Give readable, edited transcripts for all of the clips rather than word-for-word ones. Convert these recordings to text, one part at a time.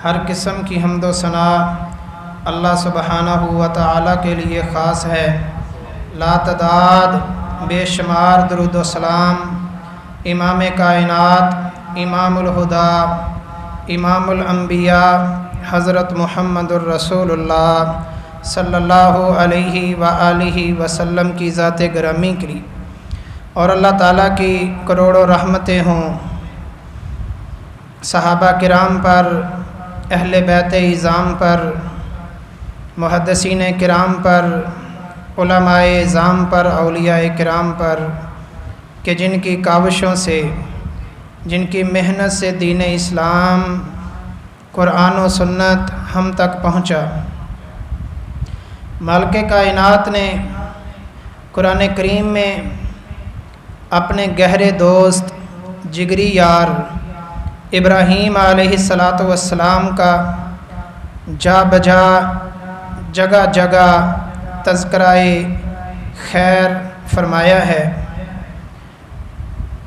ہر قسم کی حمد و ثنا اللہ سبحانہ و تعالیٰ کے لیے خاص ہے۔ لا تعداد بے شمار درود و سلام امام کائنات، امام الہدا، امام الانبیاء حضرت محمد الرسول اللہ صلی اللہ علیہ وآلہ وسلم کی ذات گرامی کی اور اللہ تعالیٰ کی کروڑوں رحمتیں ہوں صحابہ کرام پر، اہل بیت اعظام پر، محدثین کرام پر، علماء اعظام پر، اولیاء کرام پر کہ جن کی کاوشوں سے، جن کی محنت سے دین اسلام، قرآن و سنت ہم تک پہنچا۔ مالک کائنات نے قرآن کریم میں اپنے گہرے دوست، جگری یار ابراہیم علیہ السلام کا جا بجا جگہ جگہ تذکرہ خیر فرمایا ہے۔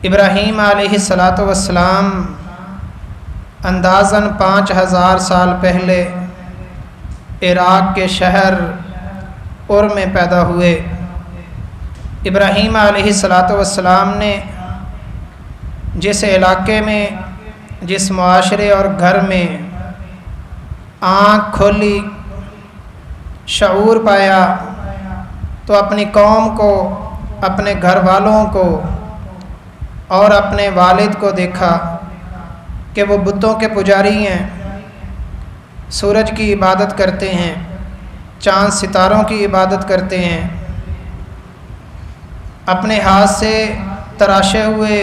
ابراہیم علیہ السلام اندازاً 5000 سال پہلے عراق کے شہر اور میں پیدا ہوئے۔ ابراہیم علیہ السلام نے جس علاقے میں، جس معاشرے اور گھر میں آنکھ کھولی، شعور پایا، تو اپنی قوم کو، اپنے گھر والوں کو اور اپنے والد کو دیکھا کہ وہ بتوں کے پجاری ہیں، سورج کی عبادت کرتے ہیں، چاند ستاروں کی عبادت کرتے ہیں، اپنے ہاتھ سے تراشے ہوئے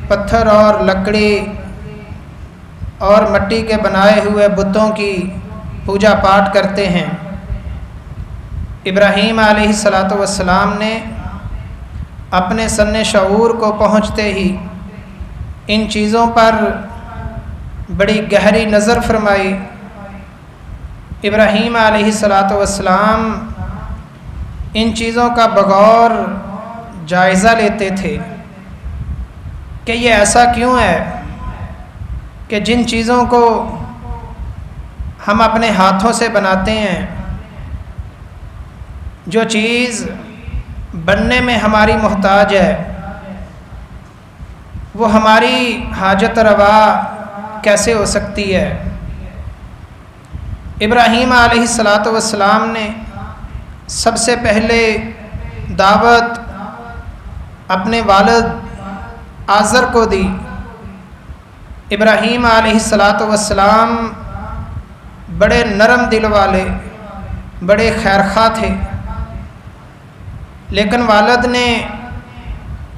پتھر اور لکڑی اور مٹی کے بنائے ہوئے بتوں کی پوجا پاٹ کرتے ہیں۔ ابراہیم علیہ السلام نے اپنے سن شعور کو پہنچتے ہی ان چیزوں پر بڑی گہری نظر فرمائی۔ ابراہیم علیہ السلام ان چیزوں کا بغور جائزہ لیتے تھے کہ یہ ایسا کیوں ہے کہ جن چیزوں کو ہم اپنے ہاتھوں سے بناتے ہیں، جو چیز بننے میں ہماری محتاج ہے، وہ ہماری حاجت روا کیسے ہو سکتی ہے؟ ابراہیم علیہ السلام نے سب سے پہلے دعوت اپنے والد آزر کو دی۔ ابراہیم علیہ السلام بڑے نرم دل والے، بڑے خیرخواہ تھے، لیکن والد نے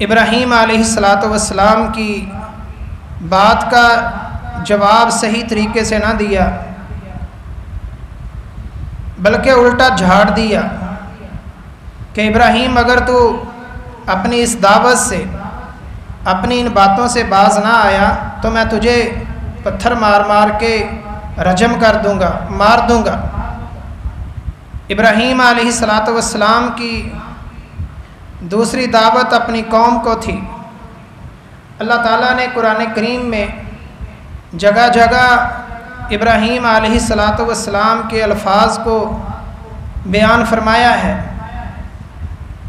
ابراہیم علیہ السلام کی بات کا جواب صحیح طریقے سے نہ دیا، بلکہ الٹا جھاڑ دیا کہ ابراہیم اگر تو اپنی اس دعوت سے، اپنی ان باتوں سے باز نہ آیا تو میں تجھے پتھر مار مار کے رجم کر دوں گا، مار دوں گا۔ ابراہیم علیہ السلام کی دوسری دعوت اپنی قوم کو تھی۔ اللہ تعالیٰ نے قرآن کریم میں جگہ جگہ ابراہیم علیہ السلام کے الفاظ کو بیان فرمایا ہے۔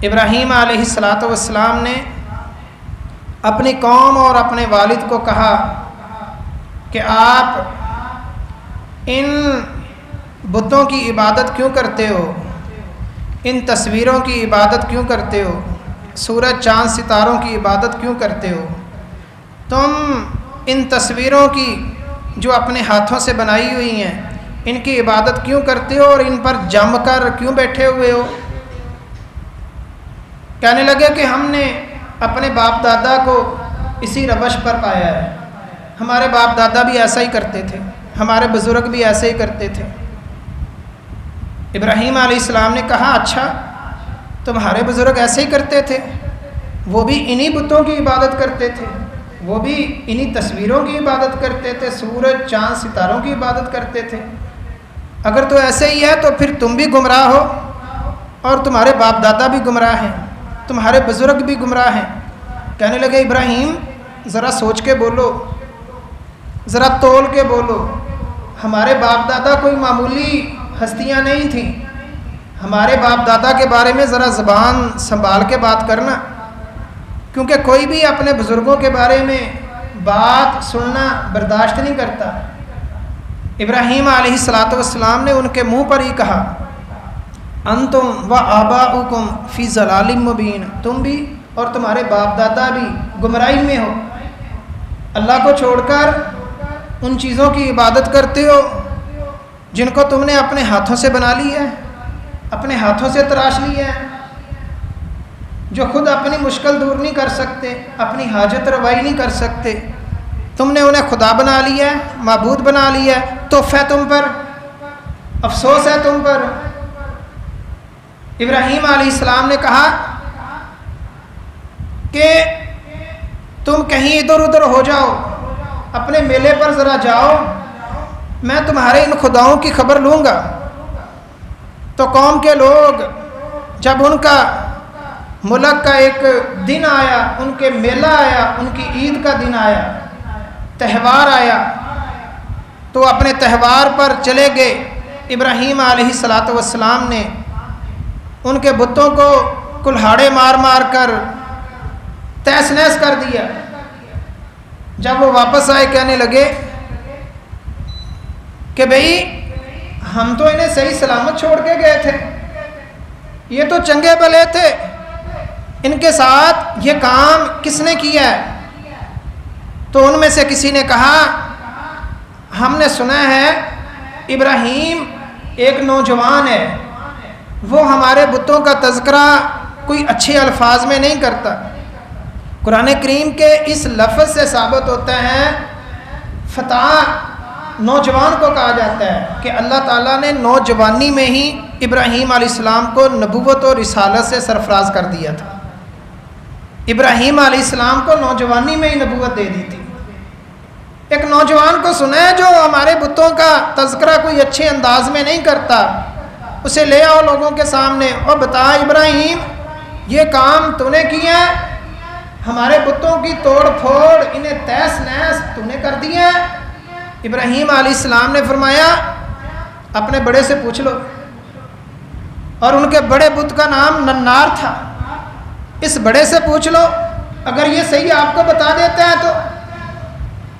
ابراہیم علیہ السلام نے اپنی قوم اور اپنے والد کو کہا کہ آپ ان بتوں کی عبادت کیوں کرتے ہو؟ ان تصویروں کی عبادت کیوں کرتے ہو؟ سورج چاند ستاروں کی عبادت کیوں کرتے ہو؟ تم ان تصویروں کی جو اپنے ہاتھوں سے بنائی ہوئی ہیں، ان کی عبادت کیوں کرتے ہو اور ان پر جم کر کیوں بیٹھے ہوئے ہو؟ کہنے لگے کہ ہم نے اپنے باپ دادا کو اسی روش پر پایا ہے، ہمارے باپ دادا بھی ایسا ہی کرتے تھے، ہمارے بزرگ بھی ایسے ہی کرتے تھے۔ ابراہیم علیہ السلام نے کہا اچھا تمہارے بزرگ ایسے ہی کرتے تھے، وہ بھی انہی بتوں کی عبادت کرتے تھے، وہ بھی انہی تصویروں کی عبادت کرتے تھے، سورج چاند ستاروں کی عبادت کرتے تھے۔ اگر تو ایسے ہی ہے تو پھر تم بھی گمراہ ہو اور تمہارے باپ دادا بھی گمراہ ہیں، تمہارے بزرگ بھی گمراہ ہیں۔ کہنے لگے ابراہیم ذرا سوچ کے بولو، ذرا تول کے بولو، ہمارے باپ دادا کوئی معمولی ہستیاں نہیں تھیں. ہمارے باپ دادا کے بارے میں ذرا زبان سنبھال کے بات کرنا، کیونکہ کوئی بھی اپنے بزرگوں کے بارے میں بات سننا برداشت نہیں کرتا. ابراہیم علیہ السلام نے ان کے منہ پر ہی کہا انتم و آباؤکم فی ضلال مبین، تم بھی اور تمہارے باپ دادا بھی گمراہی میں ہو. اللہ کو چھوڑ کر ان چیزوں کی عبادت کرتے ہو جن کو تم نے اپنے ہاتھوں سے بنا لی ہے، اپنے ہاتھوں سے تراش لی ہے، جو خود اپنی مشکل دور نہیں کر سکتے، اپنی حاجت روائی نہیں کر سکتے. تم نے انہیں خدا بنا لیا ہے، معبود بنا لیا ہے. توف ہے تم پر، افسوس ہے تم پر. ابراہیم علیہ السلام نے کہا کہ تم کہیں ادھر ادھر ہو جاؤ، اپنے میلے پر ذرا جاؤ، میں تمہارے ان خداؤں کی خبر لوں گا. تو قوم کے لوگ جب ان کا ملک کا ایک دن آیا، ان کے میلہ آیا، ان کی عید کا دن آیا، تہوار آیا، تو اپنے تہوار پر چلے گئے. ابراہیم علیہ السلام نے ان کے بتوں کو کلہاڑے مار مار کر تہس نہس کر دیا. جب وہ واپس آئے کہنے لگے کہ بھئی ہم تو انہیں صحیح سلامت چھوڑ کے گئے تھے، یہ تو چنگے بھلے تھے، ان کے ساتھ یہ کام کس نے کیا ہے؟ تو ان میں سے کسی نے کہا ہم نے سنا ہے ابراہیم ایک نوجوان ہے، وہ ہمارے بتوں کا تذکرہ کوئی اچھے الفاظ میں نہیں کرتا. قرآن کریم کے اس لفظ سے ثابت ہوتا ہے، فتح نوجوان کو کہا جاتا ہے کہ اللہ تعالیٰ نے نوجوانی میں ہی ابراہیم علیہ السلام کو نبوت اور رسالت سے سرفراز کر دیا تھا. ابراہیم علیہ السلام کو نوجوانی میں ہی نبوت دے دی تھی. ایک نوجوان کو سنا ہے جو ہمارے بتوں کا تذکرہ کوئی اچھے انداز میں نہیں کرتا، اسے لے آؤ لوگوں کے سامنے اور بتا ابراہیم یہ کام تو نے کیا ہے، ہمارے بتوں کی توڑ پھوڑ، انہیں تہس نہس تو نے کر دیا ہے. ابراہیم علیہ السلام نے فرمایا اپنے بڑے سے پوچھ لو، اور ان کے بڑے بت کا نام ننار تھا. اس بڑے سے پوچھ لو، اگر یہ صحیح آپ کو بتا دیتا ہے تو.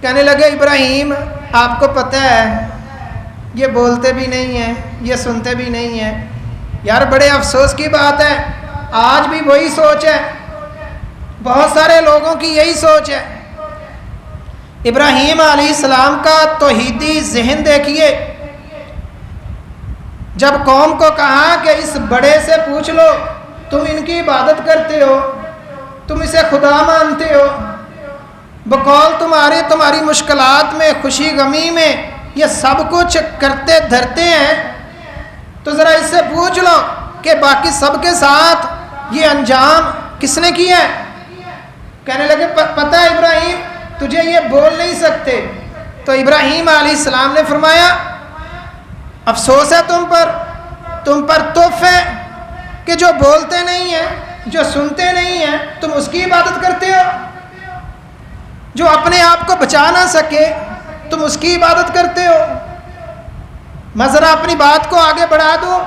کہنے لگے ابراہیم آپ کو پتہ ہے یہ بولتے بھی نہیں ہیں، یہ سنتے بھی نہیں ہیں. یار بڑے افسوس کی بات ہے، آج بھی وہی سوچ ہے، بہت سارے لوگوں کی یہی سوچ ہے. ابراہیم علیہ السلام کا توحیدی ذہن دیکھیے. جب قوم کو کہا کہ اس بڑے سے پوچھ لو، تم ان کی عبادت کرتے ہو، تم اسے خدا مانتے ہو، بقول تمہاری مشکلات میں، خوشی غمی میں یہ سب کچھ کرتے دھرتے ہیں، تو ذرا اس سے پوچھ لو کہ باقی سب کے ساتھ یہ انجام کس نے کیا ہے. کہنے لگے پتہ ہے ابراہیم تجھے یہ بول نہیں سکتے. تو ابراہیم علیہ السلام نے فرمایا افسوس ہے تم پر توف ہے کہ جو بولتے نہیں ہیں، جو سنتے نہیں ہیں، تم اس کی عبادت کرتے ہو. جو اپنے آپ کو بچا نہ سکے تم اس کی عبادت کرتے ہو. میں ذرا اپنی بات کو آگے بڑھا دوں،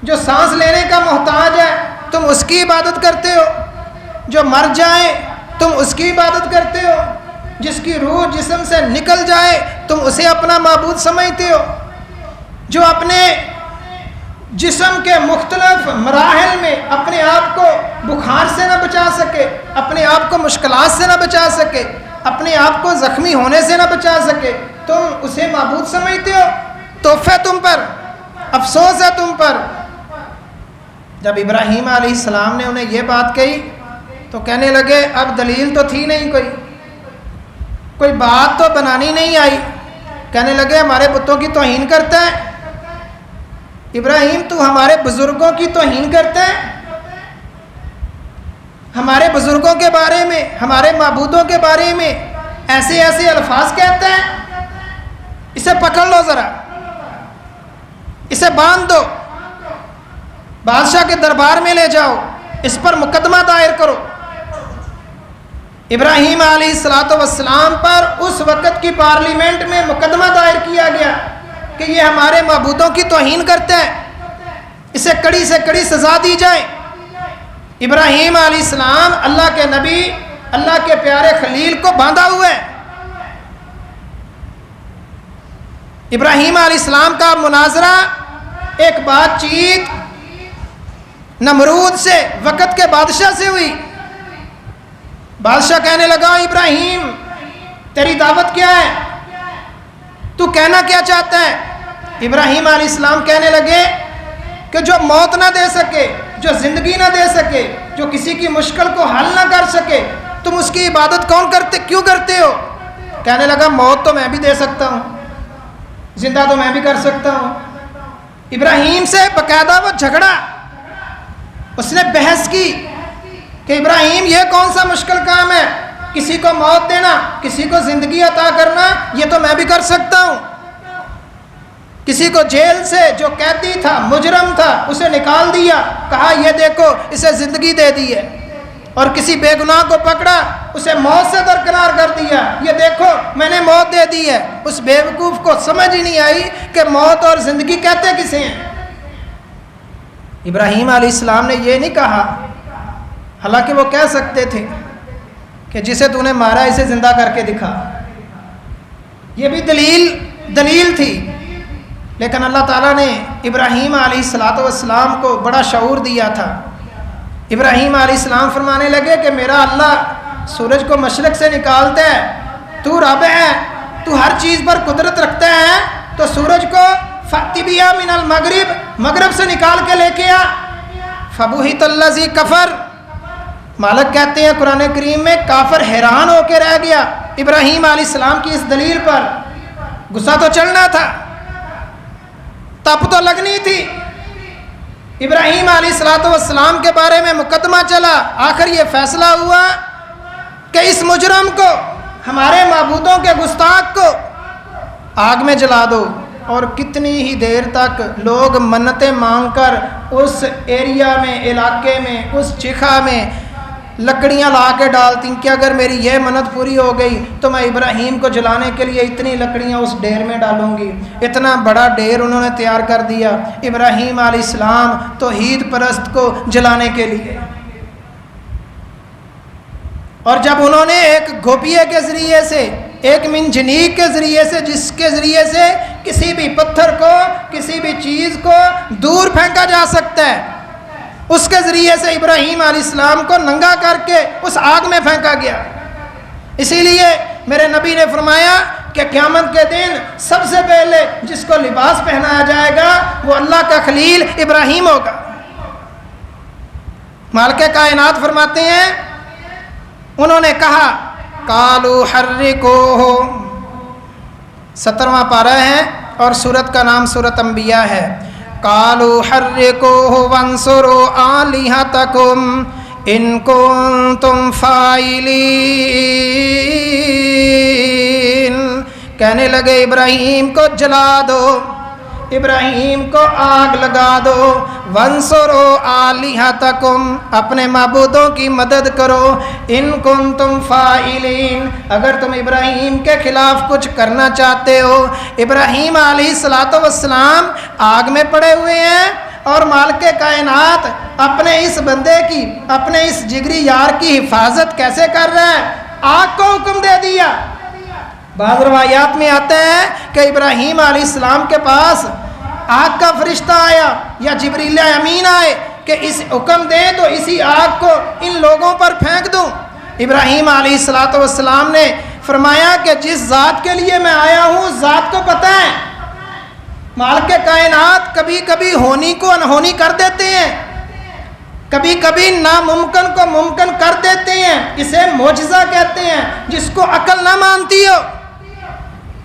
جو سانس لینے کا محتاج ہے تم اس کی عبادت کرتے ہو، جو مر جائے تم اس کی عبادت کرتے ہو، جس کی روح جسم سے نکل جائے تم اسے اپنا معبود سمجھتے ہو، جو اپنے جسم کے مختلف مراحل میں اپنے آپ کو بخار سے نہ بچا سکے، اپنے آپ کو مشکلات سے نہ بچا سکے، اپنے آپ کو زخمی ہونے سے نہ بچا سکے، تم اسے معبود سمجھتے ہو. توف ہے تم پر، افسوس ہے تم پر. جب ابراہیم علیہ السلام نے انہیں یہ بات کہی تو کہنے لگے اب دلیل تو تھی نہیں، کوئی بات تو بنانی نہیں آئی. کہنے لگے ہمارے بتوں کی توہین کرتا ہے ابراہیم، تو ہمارے بزرگوں کی توہین کرتا ہے، ہمارے بزرگوں کے بارے میں، ہمارے معبودوں کے بارے میں ایسے ایسے الفاظ کہتا ہے. اسے پکڑ لو، ذرا اسے باندھ دو، بادشاہ کے دربار میں لے جاؤ، اس پر مقدمہ دائر کرو. ابراہیم علیہ السلام پر اس وقت کی پارلیمنٹ میں مقدمہ دائر کیا گیا کہ یہ ہمارے معبودوں کی توہین کرتا ہے، اسے کڑی سے کڑی سزا دی جائے۔ ابراہیم علیہ السلام اللہ کے نبی، اللہ کے پیارے خلیل کو باندھا ہوا ہے۔ ابراہیم علیہ السلام کا مناظرہ، ایک بات چیت نمرود سے، وقت کے بادشاہ سے ہوئی۔ بادشاہ کہنے لگا ابراہیم تیری دعوت کیا ہے، تو کہنا کیا چاہتا ہے؟ ابراہیم علیہ السلام کہنے لگے کہ جو موت نہ دے سکے، جو زندگی نہ دے سکے، جو کسی کی مشکل کو حل نہ کر سکے، تم اس کی عبادت کیوں کرتے ہو؟ کہنے لگا موت تو میں بھی دے سکتا ہوں، زندہ تو میں بھی کر سکتا ہوں۔ ابراہیم سے باقاعدہ وہ جھگڑا، اس نے بحث کی کہ ابراہیم یہ کون سا مشکل کام ہے، کسی کو موت دینا، کسی کو زندگی عطا کرنا، یہ تو میں بھی کر سکتا ہوں۔ کسی کو جیل سے، جو قیدی تھا، مجرم تھا، اسے نکال دیا، کہا یہ دیکھو اسے زندگی دے دی ہے، اور کسی بے گناہ کو پکڑا، اسے موت سے درکنار کر دیا، یہ دیکھو میں نے موت دے دی ہے۔ اس بیوقوف کو سمجھ ہی نہیں آئی کہ موت اور زندگی کہتے کسے ہیں۔ ابراہیم علیہ السلام نے یہ نہیں کہا، حالانکہ وہ کہہ سکتے تھے کہ جسے تو نے مارا اسے زندہ کر کے دکھا، یہ بھی دلیل تھی، لیکن اللہ تعالیٰ نے ابراہیم علیہ السلام کو بڑا شعور دیا تھا۔ ابراہیم علیہ السلام فرمانے لگے کہ میرا اللہ سورج کو مشرق سے نکالتا ہے، تو رب ہے، تو ہر چیز پر قدرت رکھتا ہے، تو سورج کو فَأْتِ بِهَا مِنَ الْمَغْرِبِ، مغرب سے نکال کے لے کے آ۔ فَبُهِتَ الَّذِي كَفَرَ، مالک کہتے ہیں قرآن کریم میں کافر حیران ہو کے رہ گیا ابراہیم علیہ السلام کی اس دلیل پر۔ غصہ تو چڑھنا تھا، تپ تو لگنی تھی۔ ابراہیم علیہ السلام کے بارے میں مقدمہ چلا، آخر یہ فیصلہ ہوا کہ اس مجرم کو، ہمارے معبودوں کے گستاخ کو آگ میں جلا دو۔ اور کتنی ہی دیر تک لوگ منتیں مانگ کر اس ایریا میں، علاقے میں، اس چکھا میں لکڑیاں لا کے ڈالتی کہ اگر میری یہ منت پوری ہو گئی تو میں ابراہیم کو جلانے کے لیے اتنی لکڑیاں اس ڈیر میں ڈالوں گی۔ اتنا بڑا ڈیر انہوں نے تیار کر دیا ابراہیم علیہ السلام توحید پرست کو جلانے کے لیے۔ اور جب انہوں نے ایک گھوپیے کے ذریعے سے، ایک منجنیق کے ذریعے سے، جس کے ذریعے سے کسی بھی پتھر کو، کسی بھی چیز کو دور پھینکا جا سکتا ہے، اس کے ذریعے سے ابراہیم علیہ السلام کو ننگا کر کے اس آگ میں پھینکا گیا۔ اسی لیے میرے نبی نے فرمایا کہ قیامت کے دن سب سے پہلے جس کو لباس پہنایا جائے گا وہ اللہ کا خلیل ابراہیم ہوگا۔ مالک کائنات فرماتے ہیں، انہوں نے کہا قالوا حرقوہ، 17واں پارہ ہے اور سورت کا نام سورت انبیاء ہے۔ قالوا حرقوہ وانصروا آلہتکم ان کنتم فاعلین، کہنے لگے ابراہیم کو جلا دو، ابراہیم کو آگ لگا دو، وانصروا آلہتکم، اپنے معبودوں کی مدد کرو، ان کنتم فاعلین، اگر تم ابراہیم کے خلاف کچھ کرنا چاہتے ہو۔ ابراہیم علیہ السلام آگ میں پڑے ہوئے ہیں اور مالک کائنات اپنے اس بندے کی، اپنے اس جگری یار کی حفاظت کیسے کر رہا ہے؟ آگ کو حکم دے دیا۔ بعض روایات میں آتا ہے کہ ابراہیم علیہ السلام کے پاس آگ کا فرشتہ آیا یا جبریل امین آئے کہ اس حکم دیں تو اسی آگ کو ان لوگوں پر پھینک دوں۔ ابراہیم علیہ السلام نے فرمایا کہ جس ذات کے لیے میں آیا ہوں اس ذات کو پتہ ہے۔ مالک کائنات کبھی کبھی ہونی کو انہونی کر دیتے ہیں، کبھی کبھی ناممکن کو ممکن کر دیتے ہیں، اسے معجزہ کہتے ہیں۔ جس کو عقل نہ مانتی ہو،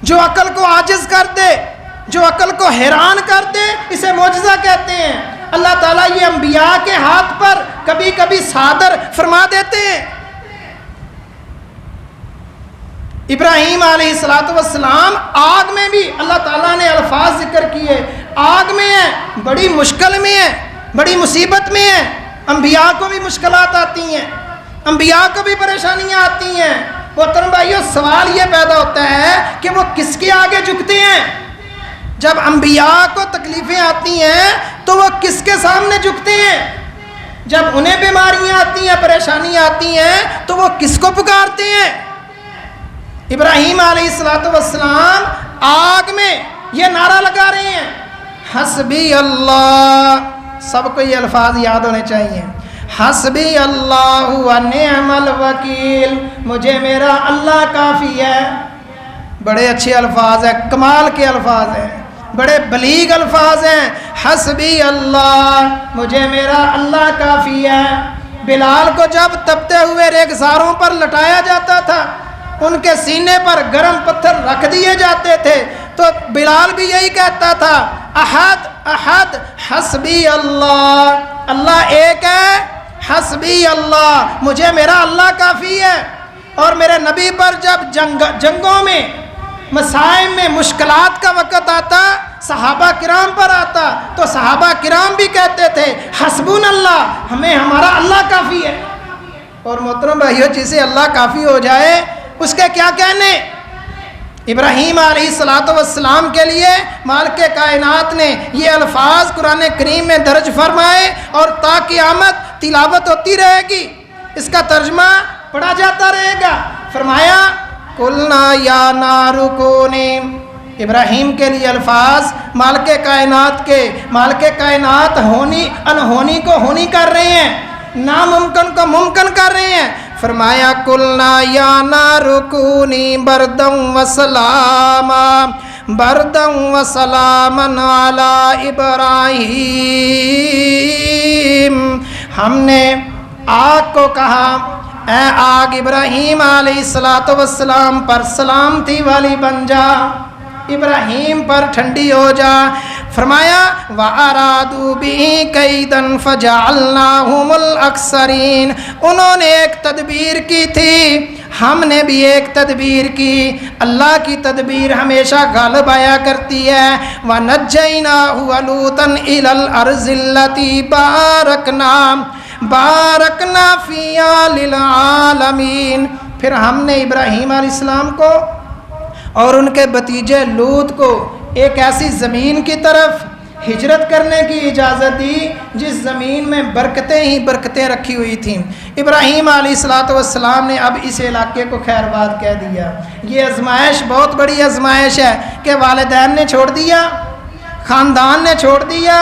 جو عقل کو عاجز کر دے، جو عقل کو حیران کر دے، اسے معجزہ کہتے ہیں۔ اللہ تعالیٰ یہ انبیاء کے ہاتھ پر کبھی کبھی صادر فرما دیتے ہیں۔ ابراہیم علیہ السلام آگ میں بھی اللہ تعالیٰ نے الفاظ ذکر کیے، آگ میں ہے، بڑی مشکل میں ہے، بڑی مصیبت میں ہے۔ انبیاء کو بھی مشکلات آتی ہیں، انبیاء کو بھی پریشانیاں آتی ہیں۔ محترم بھائیو، سوال یہ پیدا ہوتا ہے کہ وہ کس کے آگے جھکتے ہیں؟ جب انبیاء کو تکلیفیں آتی ہیں تو وہ کس کے سامنے جھکتے ہیں؟ جب انہیں بیماریاں آتی ہیں، پریشانیاں آتی ہیں تو وہ کس کو پکارتے ہیں؟ ابراہیم علیہ السلام آگ میں یہ نعرہ لگا رہے ہیں، حسبی اللہ۔ سب کو یہ الفاظ یاد ہونے چاہیے، حسبی اللہ و نعم الوکیل، مجھے میرا اللہ کافی ہے۔ بڑے اچھے الفاظ ہیں، کمال کے الفاظ ہیں، بڑے بلیغ الفاظ ہیں۔ حسبی اللہ، مجھے میرا اللہ کافی ہے۔ بلال کو جب تپتے ہوئے ریگزاروں پر لٹایا جاتا تھا، ان کے سینے پر گرم پتھر رکھ دیے جاتے تھے، تو بلال بھی یہی کہتا تھا، احد احد حسبی اللہ، اللہ ایک ہے، حسبی اللہ، مجھے میرا اللہ کافی ہے۔ اور میرے نبی پر جب جنگوں میں، مسائل میں، مشکلات کا وقت آتا، صحابہ کرام پر آتا، تو صحابہ کرام بھی کہتے تھے حسبون اللہ، ہمیں ہمارا اللہ کافی ہے۔ اور محترم بھائیو، جسے اللہ کافی ہو جائے اس کے کیا کہنے؟ ابراہیم علیہ السلام کے لیے مالک کائنات نے یہ الفاظ قرآن کریم میں درج فرمائے، اور تا قیامت تلاوت ہوتی رہے گی، اس کا ترجمہ پڑھا جاتا رہے گا۔ فرمایا قلنا یا نار کونی، ابراہیم کے لیے الفاظ مالک کائنات کے، مالک کائنات ہونی انہونی کو ہونی کر رہے ہیں، ناممکن کو ممکن کر رہے ہیں۔ فرمایا قلنا یا نار کونی بردم و سلاما، بردم و سلاما علی ابراہیم، ہم نے آگ کو کہا اے آگ ابراہیم علیہ السلام پر سلامتی والی بن جا، ابراہیم پر ٹھنڈی ہو جا۔ فرمایا وَأَرَادُوا بِهِ كَيْدًا فَجَعَلْنَاهُمُ الْأَخْسَرِينَ، انہوں نے ایک تدبیر کی تھی، ہم نے بھی ایک تدبیر کی۔ اللہ کی تدبیر ہمیشہ غالب آیا کرتی ہے۔ وَنَجَّيْنَاهُ وَلُوطًا إِلَى الْأَرْضِ الَّتِي بارکنا فیہا للعالمین، پھر ہم نے ابراہیم علیہ السلام کو اور ان کے بھتیجے لوط کو ایک ایسی زمین کی طرف ہجرت کرنے کی اجازت دی جس زمین میں برکتیں ہی برکتیں رکھی ہوئی تھیں۔ ابراہیم علیہ السلام نے اب اس علاقے کو خیر باد کہہ دیا۔ یہ آزمائش بہت بڑی آزمائش ہے کہ والدین نے چھوڑ دیا، خاندان نے چھوڑ دیا،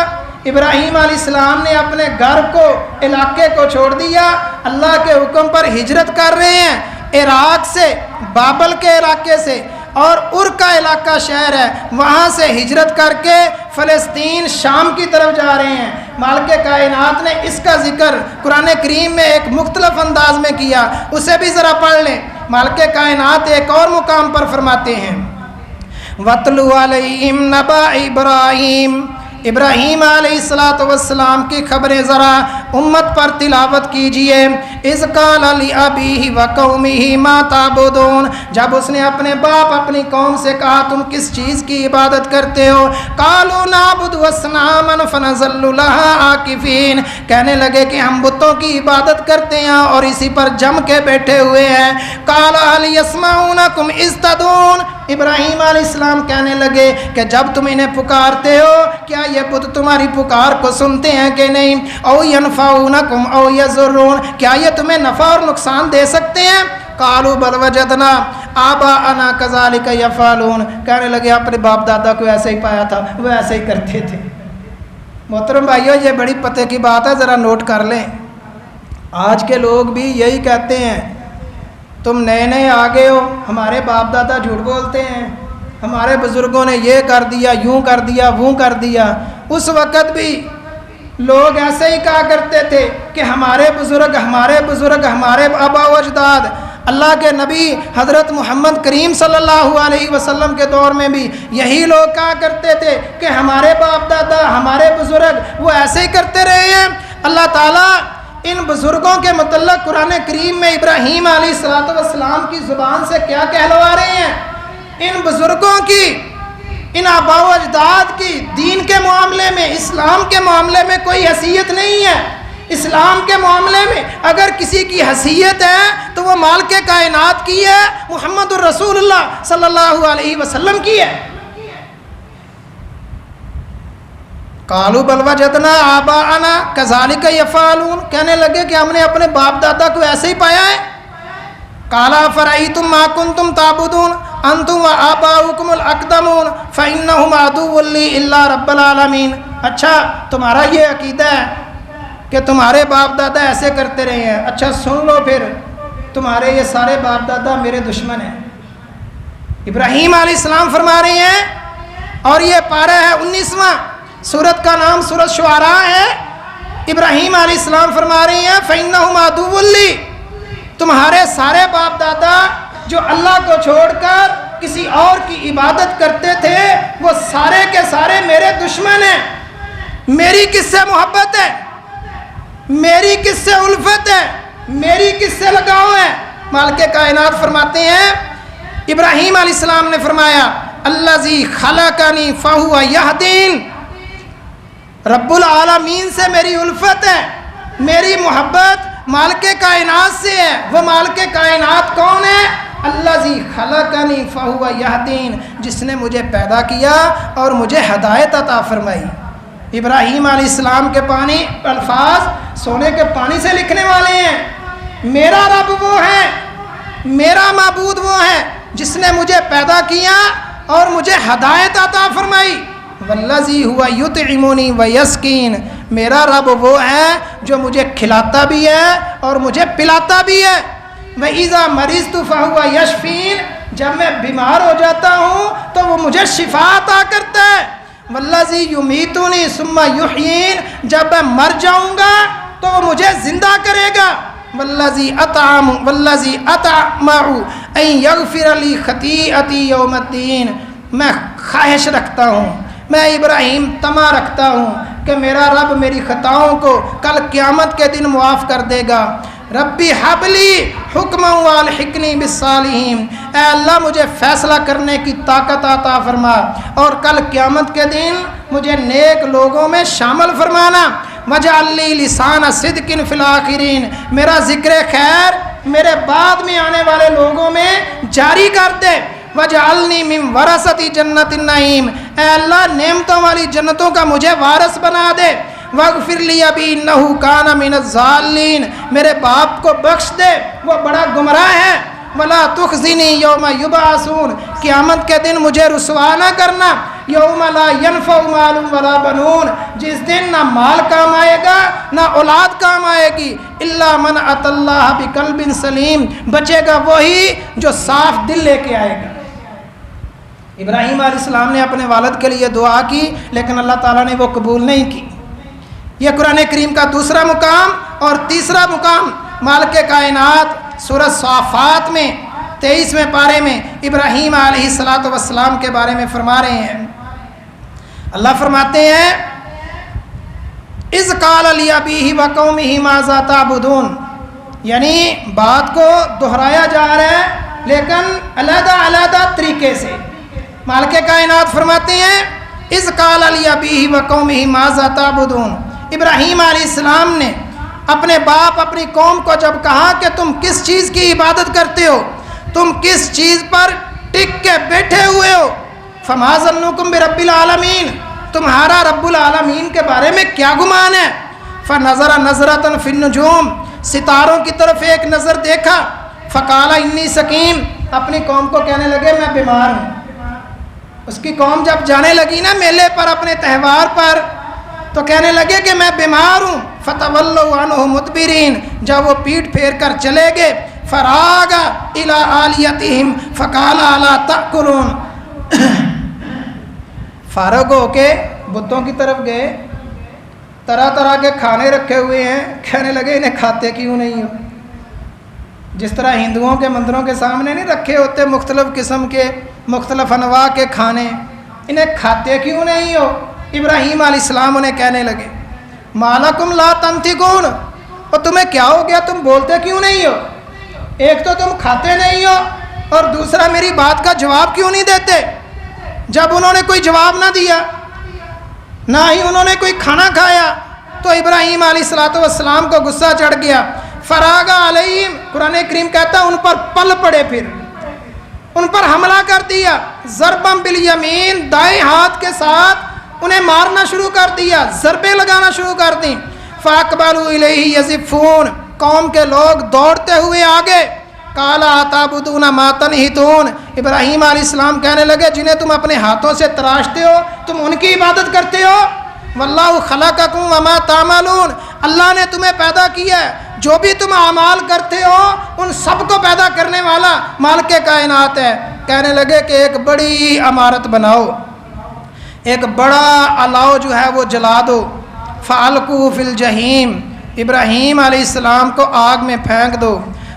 ابراہیم علیہ السلام نے اپنے گھر کو، علاقے کو چھوڑ دیا، اللہ کے حکم پر ہجرت کر رہے ہیں۔ عراق سے، بابل کے علاقے سے، اور ار کا علاقہ شہر ہے، وہاں سے ہجرت کر کے فلسطین، شام کی طرف جا رہے ہیں۔ مالک کائنات نے اس کا ذکر قرآن کریم میں ایک مختلف انداز میں کیا، اسے بھی ذرا پڑھ لیں۔ مالک کائنات ایک اور مقام پر فرماتے ہیں وَاتْلُ عَلَيْهِمْ نَبَأَ إِبْرَاهِيمَ، ابراہیم علیہ السلام کی خبریں ذرا امت پر تلاوت کیجئے۔ اذ قال لأبیہ وقومہ ما تعبدون، جب اس نے اپنے باپ اپنی قوم سے کہا تم کس چیز کی عبادت کرتے ہو؟ قالوا نعبد اصناما فنظل لها عاکفین، کہنے لگے کہ ہم بتوں کی عبادت کرتے ہیں اور اسی پر جم کے بیٹھے ہوئے ہیں۔ قال هل يسمعونکم اذ تدعون، ابراہیم علیہ السلام کہنے لگے کہ جب تم انہیں پکارتے ہو کیا یہ بت تمہاری پکار کو سنتے ہیں کہ نہیں؟ او ینفعونکم او یضرون، کیا یہ تمہیں نفع اور نقصان دے سکتے ہیں؟ قالوا بل وجدنا آباءنا کذالک یفعلون، کہنے لگے اپنے باپ دادا کو ایسے ہی پایا تھا، وہ ایسے ہی کرتے تھے۔ محترم بھائیو، یہ بڑی پتے کی بات ہے، ذرا نوٹ کر لیں۔ آج کے لوگ بھی یہی کہتے ہیں، تم نئے نئے آگے ہو، ہمارے باپ دادا جھوٹ بولتے ہیں، ہمارے بزرگوں نے یہ کر دیا، یوں کر دیا، وہ کر دیا۔ اس وقت بھی لوگ ایسے ہی کہا کرتے تھے کہ ہمارے بزرگ، ہمارے آبا و اجداد۔ اللہ کے نبی حضرت محمد کریم صلی اللہ علیہ وسلم کے دور میں بھی یہی لوگ کہا کرتے تھے کہ ہمارے باپ دادا، ہمارے بزرگ وہ ایسے ہی کرتے رہے ہیں۔ اللہ تعالیٰ ان بزرگوں کے متعلق قرآن کریم میں ابراہیم علیہ السلام کی زبان سے کیا کہلوا رہے ہیں؟ ان بزرگوں کی، ان آباء و اجداد کی دین کے معاملے میں، اسلام کے معاملے میں کوئی حیثیت نہیں ہے۔ اسلام کے معاملے میں اگر کسی کی حیثیت ہے تو وہ مالک کائنات کی ہے، محمد الرسول اللہ صلی اللہ علیہ وسلم کی ہے۔ قالوا بل وجدنا آباءنا كذلك يفعلون، کہنے لگے کہ ہم نے اپنے باپ دادا کو ایسے ہی پایا ہے۔ قال فرأيتم ما كنتم تعبدون انتم وآباؤكم الاقدمون فإنهم عدو لي الا رب العالمین، اچھا تمہارا یہ عقیدہ ہے کہ تمہارے باپ دادا ایسے کرتے رہے ہیں، اچھا سن لو پھر تمہارے یہ سارے باپ دادا میرے دشمن ہیں۔ ابراہیم علیہ السلام فرما رہے ہیں، اور یہ پارہ ہے 19واں، سورت کا نام سورت شعراء ہے۔ ابراہیم علیہ السلام فرما رہے ہیں فَإِنَّهُمْ عَدُوٌّ لِّي، تمہارے سارے باپ دادا جو اللہ کو چھوڑ کر کسی اور کی عبادت کرتے تھے وہ سارے کے سارے میرے دشمن ہیں۔ میری کس سے محبت ہے، میری کس سے الفت ہے، میری کس سے لگاؤ ہے؟ مالک کائنات فرماتے ہیں، ابراہیم علیہ السلام نے فرمایا الذی خلقنی فہو یہدین، رب العالمین سے میری الفت ہے، میری محبت مالک کائنات سے ہے۔ وہ مالک کائنات کون ہے؟ الذی خلقنی فہو یہدین، جس نے مجھے پیدا کیا اور مجھے ہدایت عطا فرمائی۔ ابراہیم علیہ السلام کے پانی الفاظ سونے کے پانی سے لکھنے والے ہیں۔ میرا رب وہ ہے، میرا معبود وہ ہے جس نے مجھے پیدا کیا اور مجھے ہدایت عطا فرمائی۔ والذی ہوا یطعمنی ویسقین، میرا رب وہ ہے جو مجھے کھلاتا بھی ہے اور مجھے پلاتا بھی ہے۔ وَإِذَا مَرِضْتُ فَهُوَ يَشْفِينِ، جب میں بیمار ہو جاتا ہوں تو وہ مجھے شفا عطا کرتا ہے۔ وَالَّذِي يُمِيتُنِي ثُمَّ يُحْيِينِ، جب میں مر جاؤں گا تو وہ مجھے زندہ کرے گا۔ وَالَّذِي أَطْمَعُ أَن يَغْفِرَ لِي خَطِيئَتِي يَوْمَ الدِّينِ، میں خواہش رکھتا ہوں، میں ابراہیم طمع رکھتا ہوں کہ میرا رب میری خطاؤں کو کل قیامت کے دن معاف کر دے گا۔ ربی حبلی حکما والحقنی بالصالحین، اے اللہ مجھے فیصلہ کرنے کی طاقت عطا فرما اور کل قیامت کے دن مجھے نیک لوگوں میں شامل فرمانا۔ وجعل لی لسان صدق فی الآخرین، میرا ذکر خیر میرے بعد میں آنے والے لوگوں میں جاری کر دے۔ وجعلنی من ورثۃ جنت النعیم، اے اللہ نعمتوں والی جنتوں کا مجھے وارث بنا دے۔ واغفر لی ابی انہ کان من الضالین، میرے باپ کو بخش دے وہ بڑا گمراہ ہے۔ ولا تخزنی یوم یبعثون، قیامت کے دن مجھے رسوا نہ کرنا۔ یوم لا ینفع مال ولا بنون، جس دن نہ مال کام آئے گا نہ اولاد کام آئے گی۔ الا من اتی اللہ بقلب سلیم، بچے گا وہی جو صاف دل لے کے آئے گا۔ ابراہیم علیہ السلام نے اپنے والد کے لیے دعا کی لیکن اللہ تعالیٰ نے وہ قبول نہیں کی۔ یہ قرآن کریم کا دوسرا مقام۔ اور تیسرا مقام مالک کائنات سورۃ صافات میں 23ویں پارے میں ابراہیم علیہ السلام کے بارے میں فرما رہے ہیں۔ اللہ فرماتے ہیں اذ قال لأبیہ وقومہ ماذا تعبدون، یعنی بات کو دہرایا جا رہا ہے لیکن علیحدہ علیحدہ طریقے سے۔ مالک کائنات فرماتے ہیں اذ قال لأبیہ وقومہ ماذا تعبدون، ابراہیم علیہ السلام نے اپنے باپ اپنی قوم کو جب کہا کہ تم کس چیز کی عبادت کرتے ہو، تم کس چیز پر ٹک کے بیٹھے ہوئے ہو، فما ظنکم برب العالمین، تمہارا رب العالمین کے بارے میں کیا گمان ہے۔ فنظر نظرۃ فی النجوم، ستاروں کی طرف ایک نظر دیکھا۔ فقال انی سقیم، اپنی قوم کو کہنے لگے میں بیمار ہوں۔ اس کی قوم جب جانے لگی نا میلے پر اپنے تہوار پر تو کہنے لگے کہ میں بیمار ہوں۔ فتولوا عنہ مدبرین، جب وہ پیٹھ پھیر کر چلے گئے۔ فراغ الی آلیتہم فقال الا تأکلون، فارغ ہو کے بتوں کی طرف گئے، طرح طرح کے کھانے رکھے ہوئے ہیں، کہنے لگے انہیں کھاتے کیوں نہیں ہو؟ جس طرح ہندوؤں کے مندروں کے سامنے نہیں رکھے ہوتے مختلف قسم کے مختلف انواع کے کھانے، انہیں کھاتے کیوں نہیں ہو؟ ابراہیم علیہ السلام انہیں کہنے لگے مالکم لا تنطقون، اور تمہیں کیا ہو گیا، تم بولتے کیوں نہیں ہو؟ ایک تو تم کھاتے نہیں ہو اور دوسرا میری بات کا جواب کیوں نہیں دیتے؟ جب انہوں نے کوئی جواب نہ دیا، نہ ہی انہوں نے کوئی کھانا کھایا، تو ابراہیم علیہ السلام کو غصہ چڑھ گیا. فراغ علیہم، قرآن کریم کہتا ہے ان پر پل پڑے، پھر ان پر حملہ کر دیا. ضربم بالیمین، دائیں ہاتھ کے ساتھ انہیں مارنا شروع کر دیا، ضربیں لگانا شروع کر دیں. فاقبلوا الیہ یزفون، قوم کے لوگ دوڑتے ہوئے آگے. قالا اتعبدون ما تنحتون، ابراہیم علیہ السلام کہنے لگے جنہیں تم اپنے ہاتھوں سے تراشتے ہو تم ان کی عبادت کرتے ہو. واللہ خلقکم وما تعملون، اللہ نے تمہیں پیدا کیا ہے، جو بھی تم اعمال کرتے ہو ان سب کو پیدا کرنے والا مالک کائنات ہے. کہنے لگے کہ ایک بڑی عمارت بناؤ، ایک بڑا الاؤ جو ہے وہ جلا دو. فَأَلْقُوا فِي الْجَحِيمِ، ابراہیم علیہ السلام کو آگ میں پھینک دو.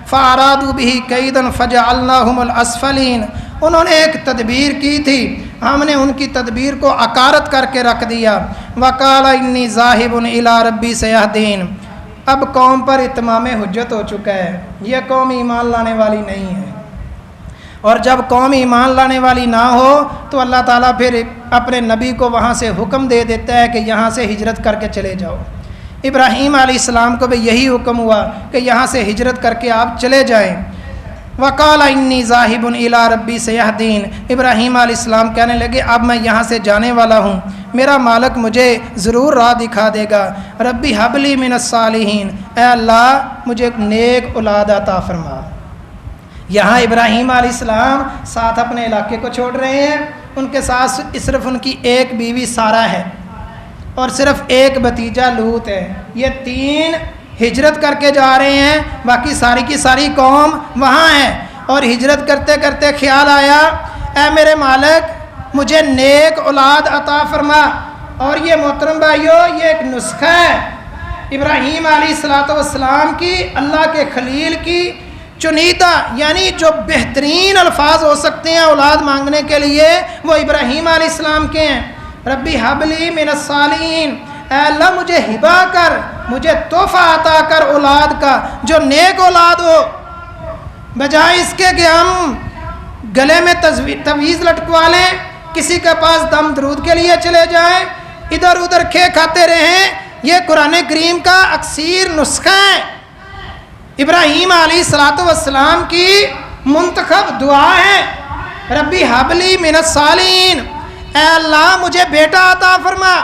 فَأَرَادُوا بِهِ كَيْدًا فَجَعَلْنَاهُمُ الْأَسْفَلِينَ، انہوں نے ایک تدبیر کی تھی، ہم نے ان کی تدبیر کو عکارت کر کے رکھ دیا. وَقَالَ إِنِّي ذَاهِبٌ إِلَىٰ رَبِّي سَيَهْدِينِ، اب قوم پر اتمام حجت ہو چکا ہے، یہ قوم ایمان لانے والی نہیں ہے. اور جب قوم ایمان لانے والی نہ ہو تو اللہ تعالیٰ پھر اپنے نبی کو وہاں سے حکم دے دیتا ہے کہ یہاں سے ہجرت کر کے چلے جاؤ. ابراہیم علیہ السلام کو بھی یہی حکم ہوا کہ یہاں سے ہجرت کر کے آپ چلے جائیں. وَقَالَ إِنِّي ذَاهِبٌ إِلَىٰ رَبِّي سَيَهْدِينِ، ابراہیم علیہ السلام کہنے لگے اب میں یہاں سے جانے والا ہوں، میرا مالک مجھے ضرور راہ دکھا دے گا. ربی حب لی من الصالحین، اے اللہ مجھے ایک نیک اولاد عطا فرما. یہاں ابراہیم علیہ السلام ساتھ اپنے علاقے کو چھوڑ رہے ہیں، ان کے ساتھ صرف ان کی ایک بیوی سارہ ہے اور صرف ایک بھتیجا لوط ہے. یہ تین ہجرت کر کے جا رہے ہیں، باقی ساری کی ساری قوم وہاں ہے. اور ہجرت کرتے کرتے خیال آیا اے میرے مالک مجھے نیک اولاد عطا فرما. اور یہ محترم بھائیو یہ ایک نسخہ ہے ابراہیم علیہ السلام کی، اللہ کے خلیل کی چنیدہ، یعنی جو بہترین الفاظ ہو سکتے ہیں اولاد مانگنے کے لیے وہ ابراہیم علیہ السلام کے ہیں. ربی حب لی من الصالحین، اے اللہ مجھے ہبا کر، مجھے تحفہ عطا کر اولاد کا جو نیک اولاد ہو. بجائے اس کے کہ ہم گلے میں تویز لٹکوا لیں، کسی کے پاس دم درود کے لیے چلے جائیں، ادھر ادھر کھے کھاتے رہیں. یہ قرآن کریم کا اکثیر نسخہ ہے. ابراہیم علیہ السلام کی منتخب دعا ہے ربی حب لی من الصالحین، اے اللہ مجھے بیٹا عطا فرما.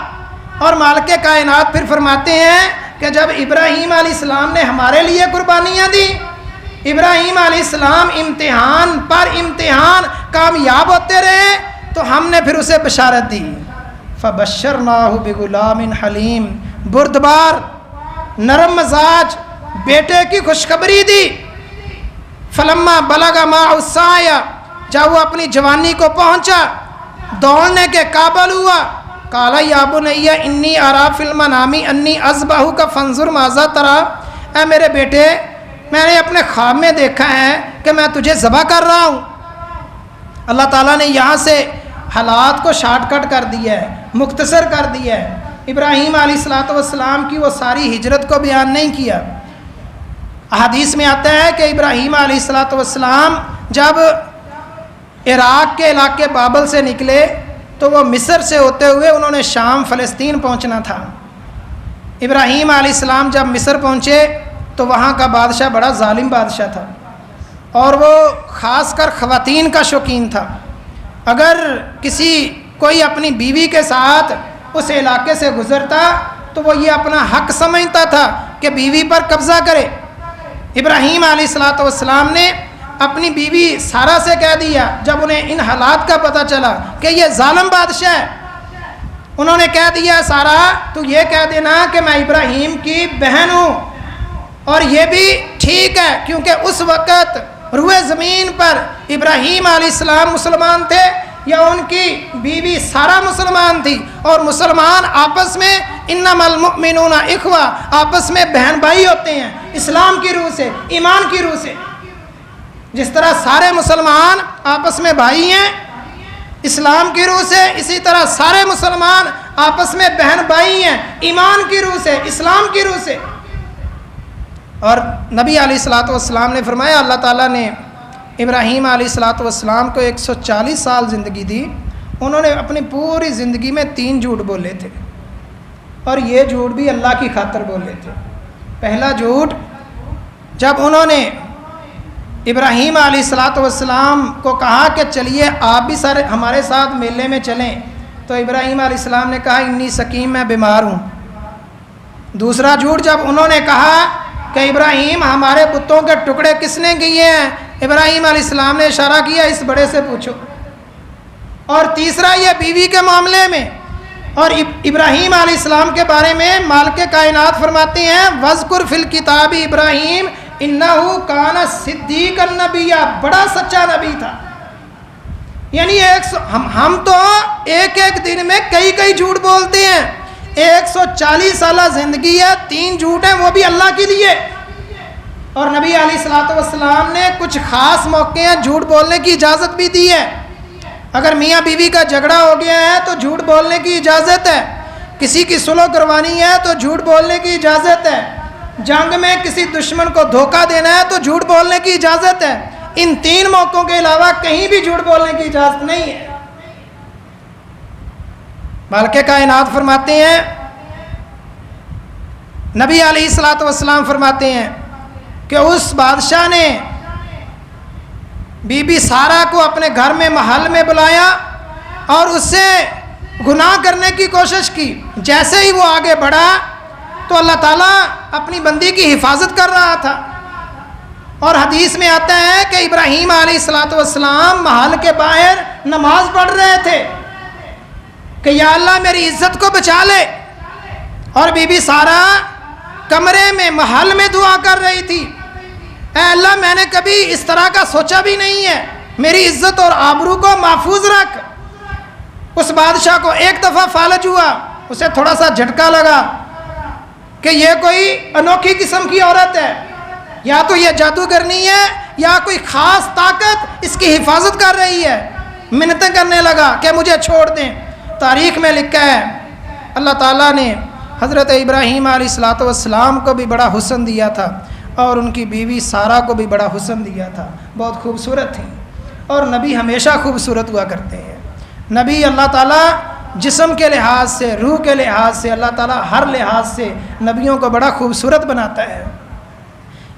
اور مالک کائنات پھر فرماتے ہیں کہ جب ابراہیم علیہ السلام نے ہمارے لیے قربانیاں دی، ابراہیم علیہ السلام امتحان پر امتحان کامیاب ہوتے رہے تو ہم نے پھر اسے بشارت دی. فبشرناہ بغلام حلیم، بردبار نرم مزاج بیٹے کی خوشخبری دی. فلما بلغ معہ السعی، جب وہ اپنی جوانی کو پہنچا، دوڑنے کے قابل ہوا، قال یا بنی انی اری فی المنام انی اذبحک فانظر ماذا تری، اے میرے بیٹے میں نے اپنے خواب میں دیکھا ہے کہ میں تجھے ذبح کر رہا ہوں. اللہ تعالیٰ نے یہاں سے حالات کو شارٹ کٹ کر دیا ہے، مختصر کر دیا ہے. ابراہیم علیہ السلام کی وہ ساری ہجرت کو بیان نہیں کیا. احادیث میں آتا ہے کہ ابراہیم علیہ السلام جب عراق کے علاقے بابل سے نکلے تو وہ مصر سے ہوتے ہوئے انہوں نے شام فلسطین پہنچنا تھا. ابراہیم علیہ السلام جب مصر پہنچے تو وہاں کا بادشاہ بڑا ظالم بادشاہ تھا اور وہ خاص کر خواتین کا شوقین تھا. اگر کوئی اپنی بیوی کے ساتھ اس علاقے سے گزرتا تو وہ یہ اپنا حق سمجھتا تھا کہ بیوی پر قبضہ کرے. ابراہیم علیہ السلام نے اپنی بیوی سارہ سے کہہ دیا جب انہیں ان حالات کا پتہ چلا کہ یہ ظالم بادشاہ ہے، انہوں نے کہہ دیا سارہ تو یہ کہہ دینا کہ میں ابراہیم کی بہن ہوں. اور یہ بھی ٹھیک ہے کیونکہ اس وقت روئے زمین پر ابراہیم علیہ السلام مسلمان تھے یا ان کی بیوی سارہ مسلمان تھی، اور مسلمان آپس میں انما المؤمنون اخوہ، آپس میں بہن بھائی ہوتے ہیں اسلام کی روح سے، ایمان کی روح سے. جس طرح سارے مسلمان آپس میں بھائی ہیں اسلام کی روح سے، اسی طرح سارے مسلمان آپس میں بہن بھائی ہیں ایمان کی روح سے، اسلام کی روح سے. اور نبی علیہ السلام نے فرمایا اللہ تعالیٰ نے ابراہیم علیہ السلام کو 140 سال زندگی دی. انہوں نے اپنی پوری زندگی میں 3 جھوٹ بولے تھے. اور یہ جھوٹ بھی اللہ کی خاطر بولے تھے۔ پہلا جھوٹ، جب انہوں نے ابراہیم علیہ السلام کو کہا کہ چلیے آپ بھی سارے ہمارے ساتھ میلے میں چلیں، تو ابراہیم علیہ السلام نے کہا انی سقیم، میں بیمار ہوں۔ دوسرا جھوٹ، جب انہوں نے کہا کہ ابراہیم ہمارے بتوں کے ٹکڑے کس نے کیے ہیں، ابراہیم علیہ السلام نے اشارہ کیا اس بڑے سے پوچھو۔ اور تیسرا یہ بیوی کے معاملے میں، اور ابراہیم علیہ السلام کے بارے میں مالک کائنات فرماتے ہیں وَاذْكُرْ فِي الْكِتَابِ ابراہیم اِنَّهُ كَانَ صِدِّيقًا نَبِيًّا، بڑا سچا نبی تھا۔ یعنی ہم تو ایک ایک دن میں کئی جھوٹ بولتے ہیں، 140 سالہ زندگی ہے، 3 جھوٹ ہیں وہ بھی اللہ کے لیے۔ اور نبی علیہ السلام نے کچھ خاص موقع ہیں جھوٹ بولنے کی اجازت بھی دی ہے۔ اگر میاں بیوی کا جھگڑا ہو گیا ہے تو جھوٹ بولنے کی اجازت ہے، کسی کی صلح کروانی ہے تو جھوٹ بولنے کی اجازت ہے، جنگ میں کسی دشمن کو دھوکہ دینا ہے تو جھوٹ بولنے کی اجازت ہے۔ ان 3 موقعوں کے علاوہ کہیں بھی جھوٹ بولنے کی اجازت نہیں ہے۔ مالک کائنات فرماتے ہیں، نبی علیہ السلام فرماتے ہیں کہ اس بادشاہ نے بی بی سارہ کو اپنے گھر میں محل میں بلایا اور اس سے گناہ کرنے کی کوشش کی۔ جیسے ہی وہ آگے بڑھا تو اللہ تعالیٰ اپنی بندی کی حفاظت کر رہا تھا۔ اور حدیث میں آتا ہے کہ ابراہیم علیہ السلام محل کے باہر نماز پڑھ رہے تھے کہ یا اللہ میری عزت کو بچا لے، اور بی بی سارہ کمرے میں محل میں دعا کر رہی تھی، اے اللہ میں نے کبھی اس طرح کا سوچا بھی نہیں ہے، میری عزت اور آبرو کو محفوظ رکھ۔ اس بادشاہ کو ایک دفعہ فالج ہوا، اسے تھوڑا سا جھٹکا لگا کہ یہ کوئی انوکھی قسم کی عورت ہے، یا تو یہ جادوگرنی ہے یا کوئی خاص طاقت اس کی حفاظت کر رہی ہے۔ منتیں کرنے لگا کہ مجھے چھوڑ دیں۔ تاریخ میں لکھا ہے اللہ تعالیٰ نے حضرت ابراہیم علیہ السلام کو بھی بڑا حسن دیا تھا، اور ان کی بیوی سارہ کو بھی بڑا حسن دیا تھا، بہت خوبصورت تھیں۔ اور نبی ہمیشہ خوبصورت ہوا کرتے ہیں۔ نبی اللہ تعالیٰ جسم کے لحاظ سے، روح کے لحاظ سے، اللہ تعالیٰ ہر لحاظ سے نبیوں کو بڑا خوبصورت بناتا ہے۔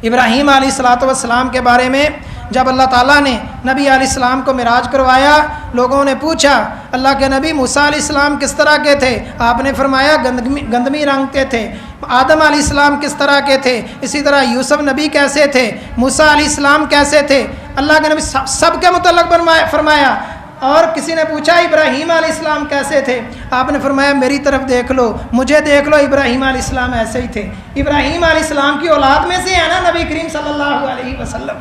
ابراہیم علیہ السلام کے بارے میں جب اللہ تعالیٰ نے نبی علیہ السلام کو معراج کروایا، لوگوں نے پوچھا اللہ کے نبی موسیٰ علیہ السلام کس طرح کے تھے؟ آپ نے فرمایا گندمی رنگ کے تھے۔ آدم علیہ السلام کس طرح کے تھے؟ اسی طرح یوسف نبی کیسے تھے؟ موسیٰ علیہ السلام کیسے تھے؟ اللہ کے نبی سب کے متعلق فرمایا۔ اور کسی نے پوچھا ابراہیم علیہ السلام کیسے تھے؟ آپ نے فرمایا میری طرف دیکھ لو، مجھے دیکھ لو، ابراہیم علیہ السلام ایسے ہی تھے۔ ابراہیم علیہ السلام کی اولاد میں سے ہے نا نبی کریم صلی اللہ علیہ وسلم۔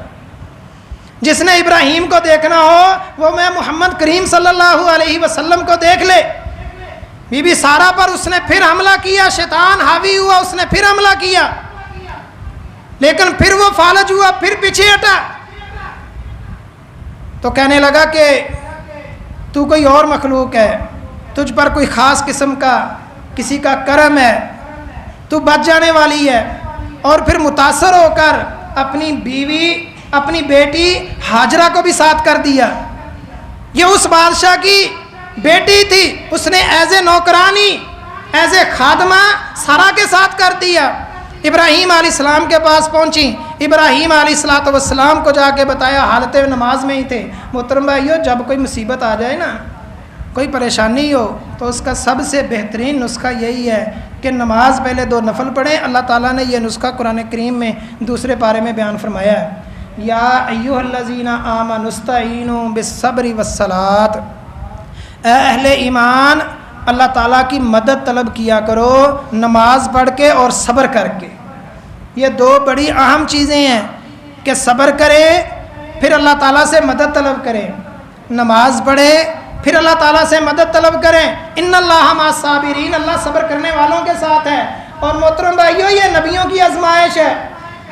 جس نے ابراہیم کو دیکھنا ہو وہ میں محمد کریم صلی اللہ علیہ وسلم کو دیکھ لے۔ بی بی سارہ پر اس نے پھر حملہ کیا، شیطان حاوی ہوا، اس نے پھر حملہ کیا، لیکن پھر وہ فالج ہوا، پھر پیچھے ہٹا تو کہنے لگا کہ تو کوئی اور مخلوق ہے، تجھ پر کوئی خاص قسم کا کسی کا کرم ہے، تو بچ جانے والی ہے۔ اور پھر متاثر ہو کر اپنی بیوی، اپنی بیٹی ہاجرہ کو بھی ساتھ کر دیا۔ یہ اس بادشاہ کی بیٹی تھی، اس نے ایز اے نوکرانی، ایز اے خادمہ سارہ کے ساتھ کر دیا۔ ابراہیم علیہ السلام کے پاس پہنچی، ابراہیم علیہ السلام کو جا کے بتایا، حالت نماز میں ہی تھے۔ محترم بھائیو، جب کوئی مصیبت آ جائے نا، کوئی پریشانی ہو، تو اس کا سب سے بہترین نسخہ یہی ہے کہ نماز پہلے 2 نفل پڑھیں۔ اللہ تعالیٰ نے یہ نسخہ قرآن کریم میں دوسرے پارے میں بیان فرمایا ہے، یا ایھا الذین آمنوا استعینوا بالصبر والصلاۃ، اے اہل ایمان اللہ تعالیٰ کی مدد طلب کیا کرو نماز پڑھ کے اور صبر کر کے۔ یہ 2 بڑی اہم چیزیں ہیں کہ صبر کرے پھر اللہ تعالیٰ سے مدد طلب کریں، نماز پڑھے پھر اللہ تعالیٰ سے مدد طلب کریں۔ ان اللہ مع الصابرین، اللہ صبر کرنے والوں کے ساتھ ہے۔ اور محترم بھائیو، یہ نبیوں کی آزمائش ہے۔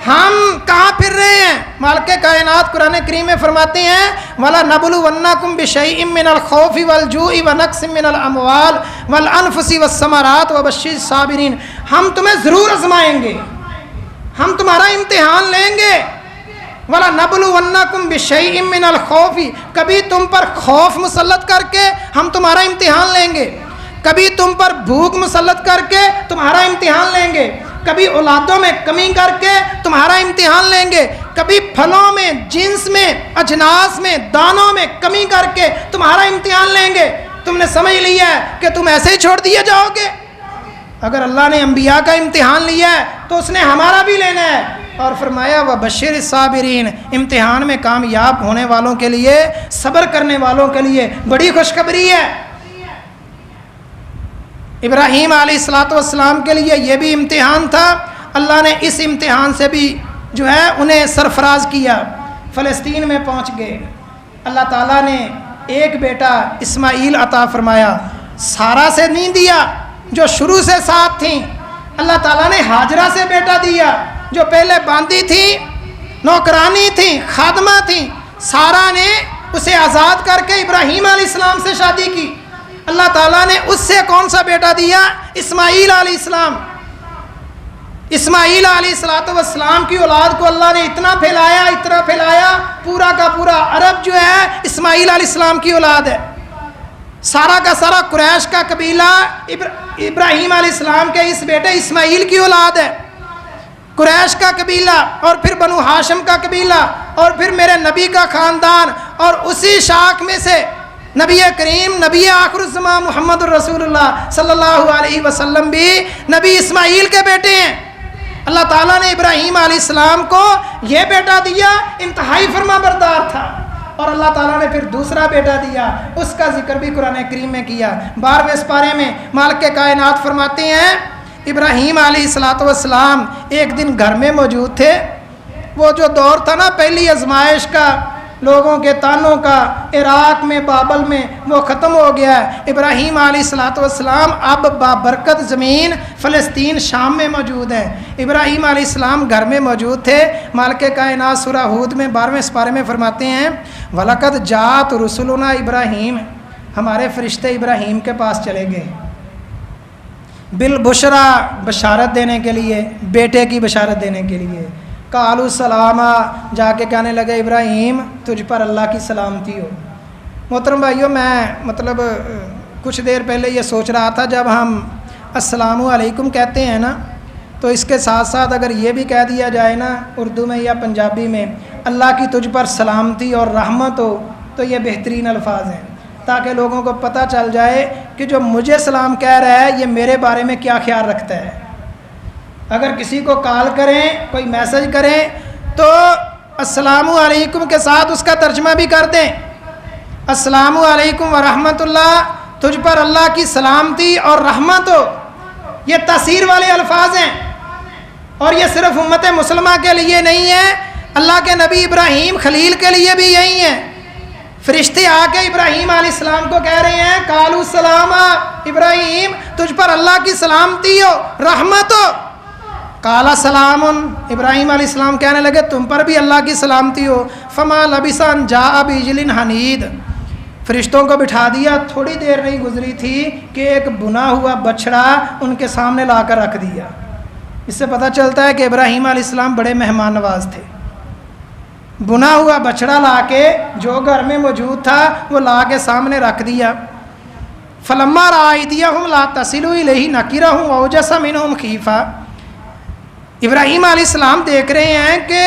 ہم کہاں پھر رہے ہیں؟ مالک کائنات قرآن کریم میں فرماتے ہیں وَلَنَبْلُوَنَّكُمْ بِشَيْءٍ مِّنَ الْخَوْفِ وَالْجُوعِ وَنَقْصٍ مِّنَ الْأَمْوَالِ وَالْأَنفُسِ وَالثَّمَرَاتِ وَبَشِّرِ الصَّابِرِينَ۔ ہم تمہیں ضرور آزمائیں گے، ہم تمہارا امتحان لیں گے۔ وَلَنَبْلُوَنَّكُمْ بِشَيْءٍ مِّنَ الْخَوْفِ، کبھی تم پر خوف مسلط کر کے ہم تمہارا امتحان لیں گے، کبھی تم پر بھوک مسلط کر کے تمہارا امتحان لیں گے، کبھی اولادوں میں کمی کر کے تمہارا امتحان لیں گے، کبھی پھلوں میں، جنس میں، اجناس میں، دانوں میں کمی کر کے تمہارا امتحان لیں گے۔ تم نے سمجھ لیا ہے کہ تم ایسے ہی چھوڑ دیے جاؤ گے؟ اگر اللہ نے انبیاء کا امتحان لیا ہے تو اس نے ہمارا بھی لینا ہے۔ اور فرمایا وَبَشِّرِ الصَّابِرِينَ، امتحان میں کامیاب ہونے والوں کے لیے، صبر کرنے والوں کے لیے بڑی خوشخبری ہے۔ ابراہیم علیہ السلام کے لیے یہ بھی امتحان تھا، اللہ نے اس امتحان سے بھی جو ہے انہیں سرفراز کیا۔ فلسطین میں پہنچ گئے، اللہ تعالیٰ نے ایک بیٹا اسماعیل عطا فرمایا، سارا سے نہیں دیا جو شروع سے ساتھ تھیں، اللہ تعالیٰ نے ہاجرہ سے بیٹا دیا جو پہلے باندھی تھی، نوکرانی تھی، خادمہ تھی، سارا نے اسے آزاد کر کے ابراہیم علیہ السلام سے شادی کی۔ اللہ تعالیٰ نے اس سے کون سا بیٹا دیا؟ اسماعیل علیہ السلام۔ اسماعیل علیہ السلام کی اولاد کو اللہ نے اتنا پھیلایا، پورا کا پورا عرب جو ہے اسماعیل علیہ السلام کی اولاد ہے۔ سارا کا سارا قریش کا قبیلہ ابراہیم علیہ السلام کے اس بیٹے اسماعیل کی اولاد ہے۔ قریش کا قبیلہ، اور پھر بنو ہاشم کا قبیلہ، اور پھر میرے نبی کا خاندان، اور اسی شاخ میں سے نبی کریم، نبی آخر الزمان محمد الرسول اللہ صلی اللہ علیہ وسلم بھی نبی اسماعیل کے بیٹے ہیں۔ اللہ تعالیٰ نے ابراہیم علیہ السلام کو یہ بیٹا دیا، انتہائی فرما بردار تھا، اور اللہ تعالیٰ نے پھر دوسرا بیٹا دیا، اس کا ذکر بھی قرآن کریم میں کیا۔ 12ویں سپارے میں مالک کائنات فرماتے ہیں ابراہیم علیہ السلام ایک دن گھر میں موجود تھے۔ وہ جو دور تھا نا پہلی آزمائش کا، لوگوں کے تانوں کا، عراق میں بابل میں، وہ ختم ہو گیا ہے۔ ابراہیم علیہ السلام اب بابرکت زمین فلسطین شام میں موجود ہیں۔ ابراہیم علیہ السلام گھر میں موجود تھے۔ مالک کائنات سورہ ہود میں 12ویں سپارے میں فرماتے ہیں وَلَقَدْ جَاءَتْ رُسُلُنَا ابراہیم، ہمارے فرشتے ابراہیم کے پاس چلے گئے، بالبشرا، بشارت دینے کے لیے، بیٹے کی بشارت دینے کے لیے۔ قالوا سلاما، جا کے کہنے لگے ابراہیم تجھ پر اللہ کی سلامتی ہو۔ محترم بھائیوں، میں کچھ دیر پہلے یہ سوچ رہا تھا، جب ہم السلام علیکم کہتے ہیں نا، تو اس کے ساتھ ساتھ اگر یہ بھی کہہ دیا جائے نا اردو میں یا پنجابی میں اللہ کی تجھ پر سلامتی اور رحمت ہو، تو یہ بہترین الفاظ ہیں، تاکہ لوگوں کو پتہ چل جائے کہ جو مجھے سلام کہہ رہا ہے یہ میرے بارے میں کیا خیال رکھتا ہے۔ اگر کسی کو کال کریں، کوئی میسج کریں، تو السلام علیکم کے ساتھ اس کا ترجمہ بھی کر دیں، السلام علیکم ورحمۃ اللہ، تجھ پر اللہ کی سلامتی اور رحمت ہو۔ یہ تاثیر والے الفاظ ہیں، اور یہ صرف امت مسلمہ کے لیے نہیں ہے، اللہ کے نبی ابراہیم خلیل کے لیے بھی یہی ہیں۔ فرشتے آ کے ابراہیم علیہ السلام کو کہہ رہے ہیں قالوا سلاما، ابراہیم تجھ پر اللہ کی سلامتی ہو، رحمت ہو۔ قال سلام، ابراہیم علیہ السلام کہنے لگے تم پر بھی اللہ کی سلامتی ہو۔ فما لبث ان جاء بعجل حنید، فرشتوں کو بٹھا دیا، تھوڑی دیر نہیں گزری تھی کہ ایک بنا ہوا بچڑا ان کے سامنے لا کر رکھ دیا۔ اس سے پتہ چلتا ہے کہ ابراہیم علیہ السلام بڑے مہمان نواز تھے۔ بنا ہوا بچڑا لا کے جو گھر میں موجود تھا وہ لا کے سامنے رکھ دیا۔ فلما رأى أيديهم لا تصل إليه نكرهم وأوجس منهم خيفة، ابراہیم علیہ السلام دیکھ رہے ہیں کہ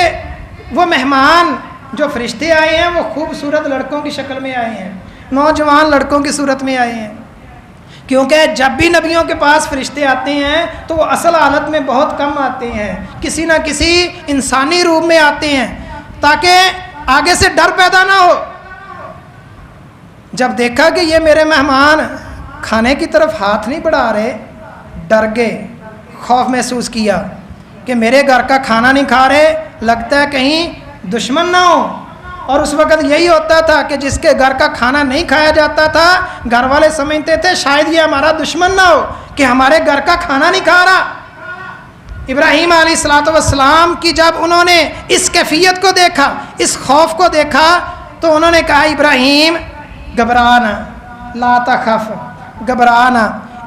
وہ مہمان جو فرشتے آئے ہیں وہ خوبصورت لڑکوں کی شکل میں آئے ہیں، نوجوان لڑکوں کی صورت میں آئے ہیں، کیونکہ جب بھی نبیوں کے پاس فرشتے آتے ہیں تو وہ اصل حالت میں بہت کم آتے ہیں، کسی نہ کسی انسانی روپ میں آتے ہیں تاکہ آگے سے ڈر پیدا نہ ہو۔ جب دیکھا کہ یہ میرے مہمان کھانے کی طرف ہاتھ نہیں بڑھا رہے، ڈر گئے، خوف محسوس کیا کہ میرے گھر کا کھانا نہیں کھا رہے، لگتا ہے کہیں دشمن نہ ہو۔ اور اس وقت یہی ہوتا تھا کہ جس کے گھر کا کھانا نہیں کھایا جاتا تھا گھر والے سمجھتے تھے شاید یہ ہمارا دشمن نہ ہو کہ ہمارے گھر کا کھانا نہیں کھا رہا۔ ابراہیم علیہ السلام کی جب انہوں نے اس کیفیت کو دیکھا، اس خوف کو دیکھا، تو انہوں نے کہا ابراہیم گھبرانا، لا تخف، گھبرانا،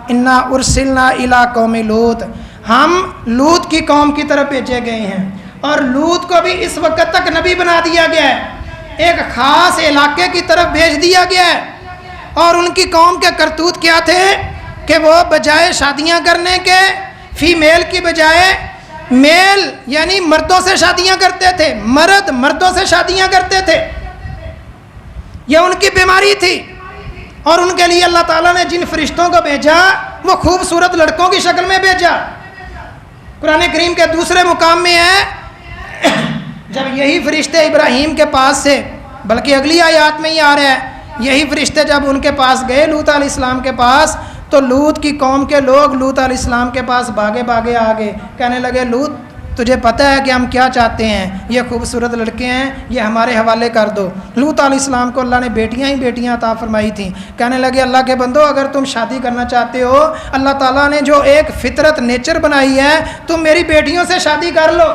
انا ارسلنا الی قوم لوط، ہم لوط کی قوم کی طرف بھیجے گئے ہیں، اور لوط کو بھی اس وقت تک نبی بنا دیا گیا ہے، ایک خاص علاقے کی طرف بھیج دیا گیا ہے۔ اور ان کی قوم کے کرتوت کیا تھے کہ وہ بجائے شادیاں کرنے کے فیمیل کی بجائے میل یعنی مردوں سے شادیاں کرتے تھے، مرد مردوں سے شادیاں کرتے تھے، یہ ان کی بیماری تھی۔ اور ان کے لیے اللہ تعالیٰ نے جن فرشتوں کو بھیجا وہ خوبصورت لڑکوں کی شکل میں بھیجا۔ قرآن کریم کے دوسرے مقام میں ہے جب یہی فرشتے ابراہیم کے پاس سے، بلکہ اگلی آیات میں ہی آ رہا ہے، یہی فرشتے جب ان کے پاس گئے لوط علیہ السلام کے پاس، تو لوط کی قوم کے لوگ لوط علیہ السلام کے پاس بھاگے بھاگے آگے کہنے لگے لوط تجھے پتہ ہے کہ ہم کیا چاہتے ہیں، یہ خوبصورت لڑکے ہیں، یہ ہمارے حوالے کر دو۔ لوط علیہ السلام کو اللہ نے بیٹیاں ہی بیٹیاں عطا فرمائی تھیں۔ کہنے لگے اللہ کے بندو اگر تم شادی کرنا چاہتے ہو، اللہ تعالیٰ نے جو ایک فطرت نیچر بنائی ہے، تم میری بیٹیوں سے شادی کر لو،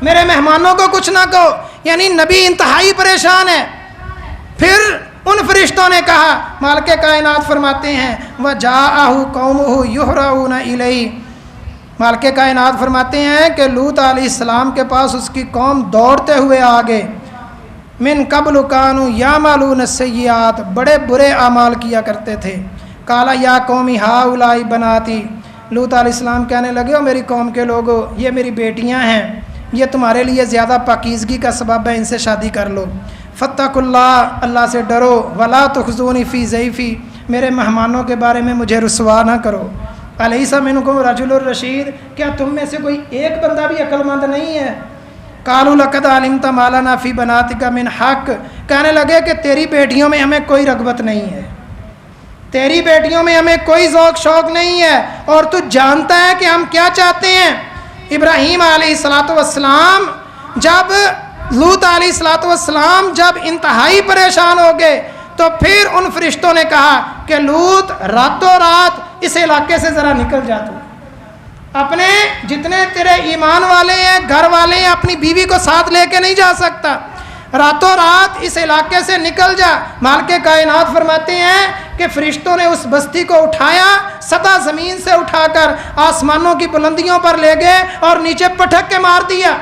میرے مہمانوں کو کچھ نہ کہو۔ یعنی نبی انتہائی پریشان ہے۔ پھر ان فرشتوں نے کہا، مالک کائنات فرماتے ہیں وَجَاءَهُ قَوْمُهُ يُهْرَعُونَ إِلَيْهِ، مالک کائنات فرماتے ہیں کہ لوط علیہ السلام کے پاس اس کی قوم دوڑتے ہوئے آگے، من قبل كانوا يعملون السيئات، بڑے برے اعمال کیا کرتے تھے۔ قال یا قوم هؤلاء بناتی، لوط علیہ السلام کہنے لگے او میری قوم کے لوگوں، یہ میری بیٹیاں ہیں، یہ تمہارے لیے زیادہ پاکیزگی کا سبب ہے، ان سے شادی کر لو۔ فاتقوا اللہ، اللہ سے ڈرو، ولا تخزونی فی ضیفی، میرے مہمانوں کے بارے میں مجھے رسوا نہ کرو۔ الیس منکم رجل الرشید، کیا تم میں سے کوئی ایک بندہ بھی عقل مند نہیں ہے؟ قالوا لقد علمت ما لنا فی بناتک من حق، کہنے لگے کہ تیری بیٹیوں میں ہمیں کوئی رغبت نہیں ہے، تیری بیٹیوں میں ہمیں کوئی ذوق شوق نہیں ہے، اور تو جانتا ہے کہ ہم کیا چاہتے ہیں۔ ابراہیم علیہ السلام جب لوط علیہ السلام جب انتہائی پریشان ہو گئے تو پھر ان فرشتوں نے کہا کہ لوط راتوں رات اس علاقے سے ذرا نکل جا، تو اپنے جتنے تیرے ایمان والے ہیں گھر والے ہیں اپنی بیوی کو ساتھ لے کے نہیں جا سکتا، راتوں رات اس علاقے سے نکل جا۔ مالک کائنات فرماتے ہیں کہ فرشتوں نے اس بستی کو اٹھایا، سطح زمین سے اٹھا کر آسمانوں کی بلندیوں پر لے گئے اور نیچے پٹک کے مار دیا۔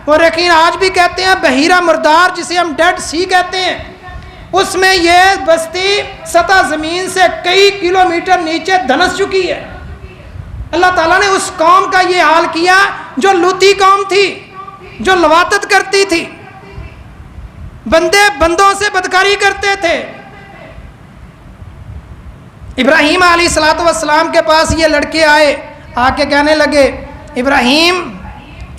اور یقین آج بھی کہتے ہیں بحیرہ مردار جسے ہم ڈیڈ سی کہتے ہیں، اس میں یہ بستی سطح زمین سے کئی کلومیٹر نیچے دھنس چکی ہے۔ اللہ تعالیٰ نے اس قوم کا یہ حال کیا جو لوطی قوم تھی، جو لواطت کرتی تھی، بندے بندوں سے بدکاری کرتے تھے۔ ابراہیم علیہ السلام کے پاس یہ لڑکے آئے، آ کے کہنے لگے ابراہیم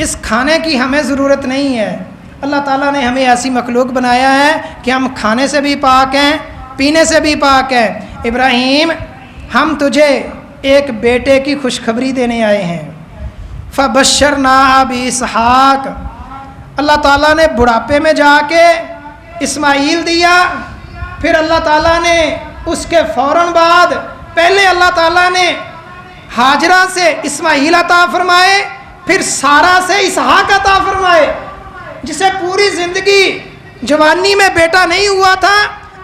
اس کھانے کی ہمیں ضرورت نہیں ہے، اللہ تعالیٰ نے ہمیں ایسی مخلوق بنایا ہے کہ ہم کھانے سے بھی پاک ہیں، پینے سے بھی پاک ہیں۔ ابراہیم ہم تجھے ایک بیٹے کی خوشخبری دینے آئے ہیں۔ فبشرناہ باسحاق، اللہ تعالیٰ نے بڑھاپے میں جا کے اسماعیل دیا، پھر اللہ تعالیٰ نے اس کے فوراً بعد پہلے اللہ تعالیٰ نے ہاجرہ سے اسماعیل عطا فرمائے، پھر سارہ سے اسحاق عطا فرمائے، جسے پوری زندگی جوانی میں بیٹا نہیں ہوا تھا،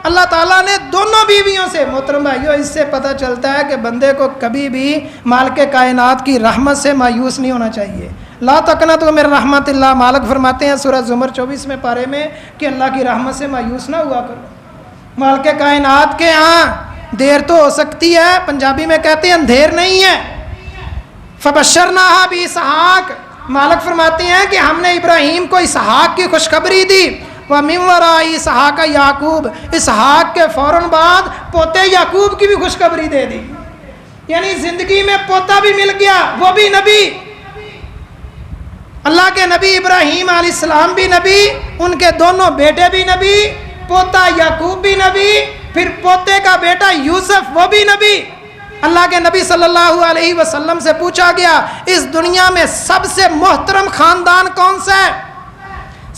اللہ تعالیٰ نے دونوں بیویوں سے۔ محترم بھائیو، اس سے پتہ چلتا ہے کہ بندے کو کبھی بھی مالک کائنات کی رحمت سے مایوس نہیں ہونا چاہیے۔ لا تقنطوا من رحمت اللہ، مالک فرماتے ہیں سورہ زمر 24 پارے میں کہ اللہ کی رحمت سے مایوس نہ ہوا کرو۔ مالک کائنات کے ہاں دیر تو ہو سکتی ہے، پنجابی میں کہتے ہیں اندھیر نہیں ہے۔ فبشرناہ باسحاق، مالک فرماتے ہیں کہ ہم نے ابراہیم کو اسحاق کی خوشخبری دی۔ وَمِن وَرَاءِ اسحاق یعقوب، اسحاق کے فوراً بعد پوتے یعقوب کی بھی خوشخبری دے دی، یعنی زندگی میں پوتا بھی مل گیا، وہ بھی نبی۔ اللہ کے نبی ابراہیم علیہ السلام بھی نبی، ان کے دونوں بیٹے بھی نبی، پوتا یعقوب بھی نبی، پھر پوتے کا بیٹا یوسف وہ بھی نبی۔ اللہ کے نبی صلی اللہ علیہ وسلم سے پوچھا گیا اس دنیا میں سب سے محترم خاندان کون سا ہے،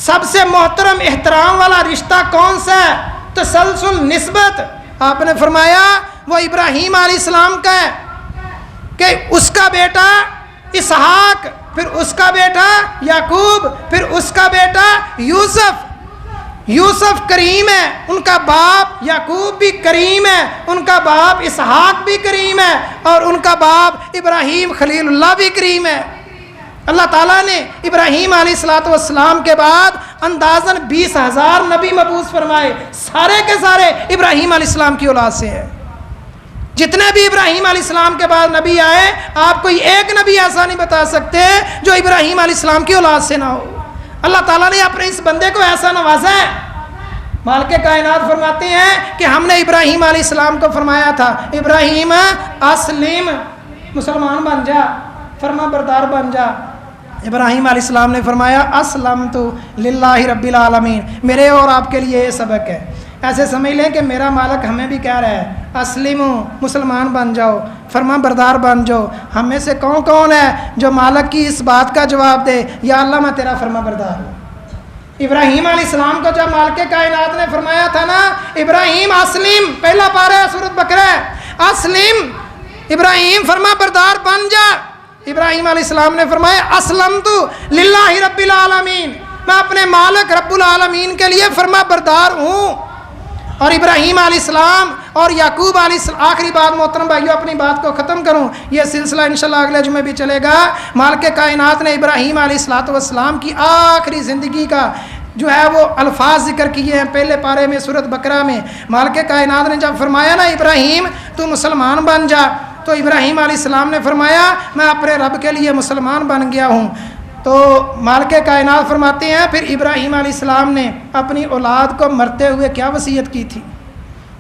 سب سے محترم احترام والا رشتہ کون سا ہے، تسلسل نسبت؟ آپ نے فرمایا وہ ابراہیم علیہ السلام کا ہے، کہ اس کا بیٹا اسحاق، پھر اس کا بیٹا یعقوب، پھر اس کا بیٹا یوسف۔ یوسف کریم ہے، ان کا باپ یعقوب بھی کریم ہے، ان کا باپ اسحاق بھی کریم ہے، اور ان کا باپ ابراہیم خلیل اللہ بھی کریم ہے۔ اللہ تعالیٰ نے ابراہیم علیہ السلام کے بعد اندازاً 20,000 نبی مبعوث فرمائے، سارے کے سارے ابراہیم علیہ السلام کی اولاد سے ہیں۔ جتنے بھی ابراہیم علیہ السلام کے بعد نبی آئے، آپ کوئی ایک نبی ایسا نہیں بتا سکتے جو ابراہیم علیہ السلام کی اولاد سے نہ ہو۔ اللہ تعالیٰ نے اپنے اس بندے کو ایسا نوازا ہے۔ مالک کائنات فرماتے ہیں کہ ہم نے ابراہیم علیہ السلام کو فرمایا تھا، ابراہیم اسلم، مسلمان بن جا، فرما بردار بن جا۔ ابراہیم علیہ السلام نے فرمایا اسلمت للہ رب العالمین۔ میرے اور آپ کے لیے یہ سبق ہے۔ ایسے سمجھ لیں کہ میرا مالک ہمیں بھی کہہ رہا ہے اسلمو، مسلمان بن جاؤ، فرما بردار بن جاؤ۔ ہم میں سے کون ہے جو مالک کی اس بات کا جواب دے یا اللہ میں تیرا فرما بردار ہوں۔ ابراہیم علیہ السلام کو جب مالک کائنات نے فرمایا تھا نا ابراہیم اسلم، پہلا پارہ ہے سورۃ بقرہ، اسلم، ابراہیم فرما بردار بن جا۔ ابراہیم علیہ السلام نے فرمایا اسلمت للہ رب العالمین، میں اپنے مالک رب العالمین کے لیے فرما بردار ہوں۔ اور ابراہیم علیہ السلام اور یعقوب علیہ السلام، آخری بات محترم بھائیو اپنی بات کو ختم کروں، یہ سلسلہ انشاءاللہ اگلے جمعے بھی چلے گا۔ مالک کائنات نے ابراہیم علیہ السلام کی آخری زندگی کا جو ہے وہ الفاظ ذکر کیے ہیں پہلے پارے میں سورۃ بقرہ میں۔ مالک کائنات نے جب فرمایا نا ابراہیم تو مسلمان بن جا، تو ابراہیم علیہ السلام نے فرمایا میں اپنے رب کے لیے مسلمان بن گیا ہوں۔ تو مالک کائنات فرماتے ہیں پھر ابراہیم علیہ السلام نے اپنی اولاد کو مرتے ہوئے کیا وصیت کی تھی؟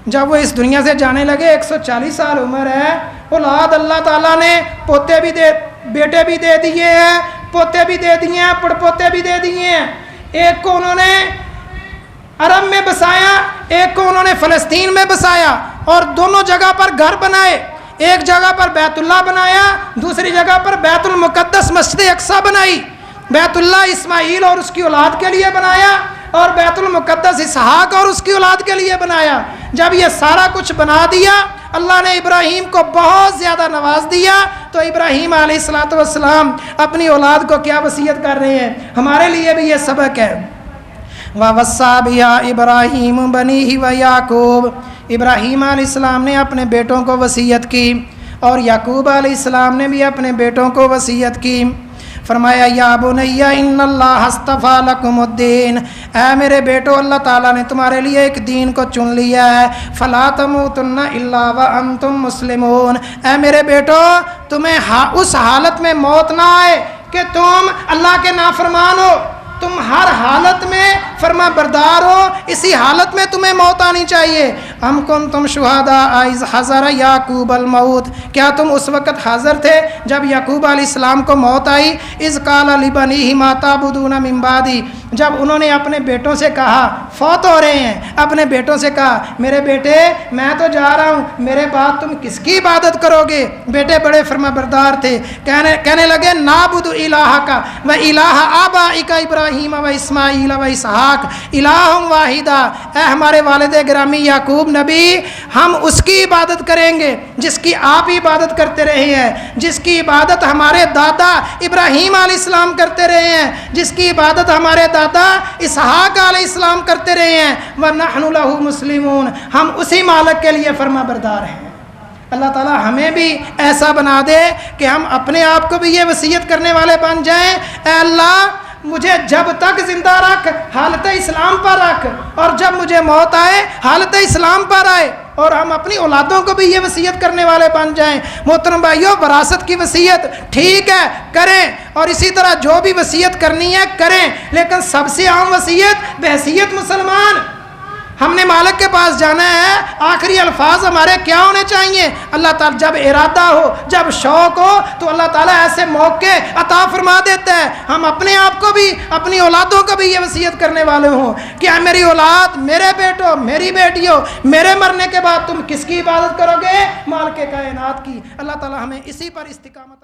جب وہ اس دنیا سے جانے لگے 140 سال عمر ہے، اولاد اللہ تعالیٰ نے پوتے بھی بیٹے بھی دے دیے ہیں، پوتے بھی دے دیے ہیں، پڑ پوتے بھی دے دیے ہیں۔ ایک کو انہوں نے عرب میں بسایا، ایک کو انہوں نے فلسطین میں بسایا، اور دونوں جگہ پر گھر بنائے۔ ایک جگہ پر بیت اللہ بنایا، دوسری جگہ پر بیت المقدس مسجد اقصی بنائی۔ بیت اللہ اسماعیل اور اس کی اولاد کے لیے بنایا، اور بیت المقدس اسحاق اور اس کی اولاد کے لیے بنایا۔ جب یہ سارا کچھ بنا دیا، اللہ نے ابراہیم کو بہت زیادہ نواز دیا، تو ابراہیم علیہ السلام اپنی اولاد کو کیا وصیت کر رہے ہیں؟ ہمارے لیے بھی یہ سبق ہے۔ وَوَصَّىٰ بِهَا إِبْرَاهِيمُ بَنِيهِ وَيَعْقُوبُ، ابراہیم علیہ السلام نے اپنے بیٹوں کو وصیت کی، اور یعقوب علیہ السلام نے بھی اپنے بیٹوں کو وصیت کی۔ فرمایا یا بنی ان اللہ اصطفیٰ لکم الدین، اے میرے بیٹو اللہ تعالیٰ نے تمہارے لیے ایک دین کو چن لیا ہے، فلا تموتن الا وانتم مسلمون، اے میرے بیٹو تمہیں اس حالت میں موت نہ آئے کہ تم اللہ کے نافرمان ہو، تم ہر حالت میں فرما بردار ہو، اسی حالت میں تمہیں موت آنی چاہیے۔ ہم کنتم شہداء اذ حضر یعقوب الموت، کیا تم اس وقت حاضر تھے جب یعقوب علیہ السلام کو موت آئی؟ اذ قال لبنیہ ما تعبدون من بعدی، جب انہوں نے اپنے بیٹوں سے کہا، فوت ہو رہے ہیں، اپنے بیٹوں سے کہا میرے بیٹے میں تو جا رہا ہوں، میرے بعد تم کس کی عبادت کرو گے؟ بیٹے بڑے فرما بردار تھے، کہنے لگے نعبد الہک و الہ آبائک ابراہیم و اسماعیل و اسحاق الہ واحدہ، اے ہمارے والد گرامی یعقوب نبی، ہم اس کی عبادت کریں گے جس کی آپ عبادت کرتے رہے ہیں، جس کی عبادت ہمارے دادا ابراہیم علیہ السلام کرتے رہے ہیں، جس کی عبادت ہمارے دادا اسحاق علیہ السلام کرتے رہے ہیں، وَنَحْنُ لَهُ مُسْلِمُونَ، ہم اسی مالک کے لیے فرما بردار ہیں۔ اللہ تعالیٰ ہمیں بھی ایسا بنا دے کہ ہم اپنے آپ کو بھی یہ وصیت کرنے والے بن جائیں، اے اللہ مجھے جب تک زندہ رکھ، حالت اسلام پر رکھ، اور جب مجھے موت آئے حالت اسلام پر آئے، اور ہم اپنی اولادوں کو بھی یہ وصیت کرنے والے بن جائیں۔ محترم بھائیو وراثت کی وصیت ٹھیک ہے کریں، اور اسی طرح جو بھی وصیت کرنی ہے کریں، لیکن سب سے عام وصیت بحیثیت مسلمان ہم نے مالک کے پاس جانا ہے، آخری الفاظ ہمارے کیا ہونے چاہیے؟ اللہ تعالیٰ جب ارادہ ہو، جب شوق ہو، تو اللہ تعالیٰ ایسے موقع عطا فرما دیتا ہے۔ ہم اپنے آپ کو بھی اپنی اولادوں کو بھی یہ وصیت کرنے والے ہوں کہ اے میری اولاد، میرے بیٹو، میری بیٹیوں، میرے مرنے کے بعد تم کس کی عبادت کرو گے؟ مالک کائنات کی۔ اللہ تعالیٰ ہمیں اسی پر استقامت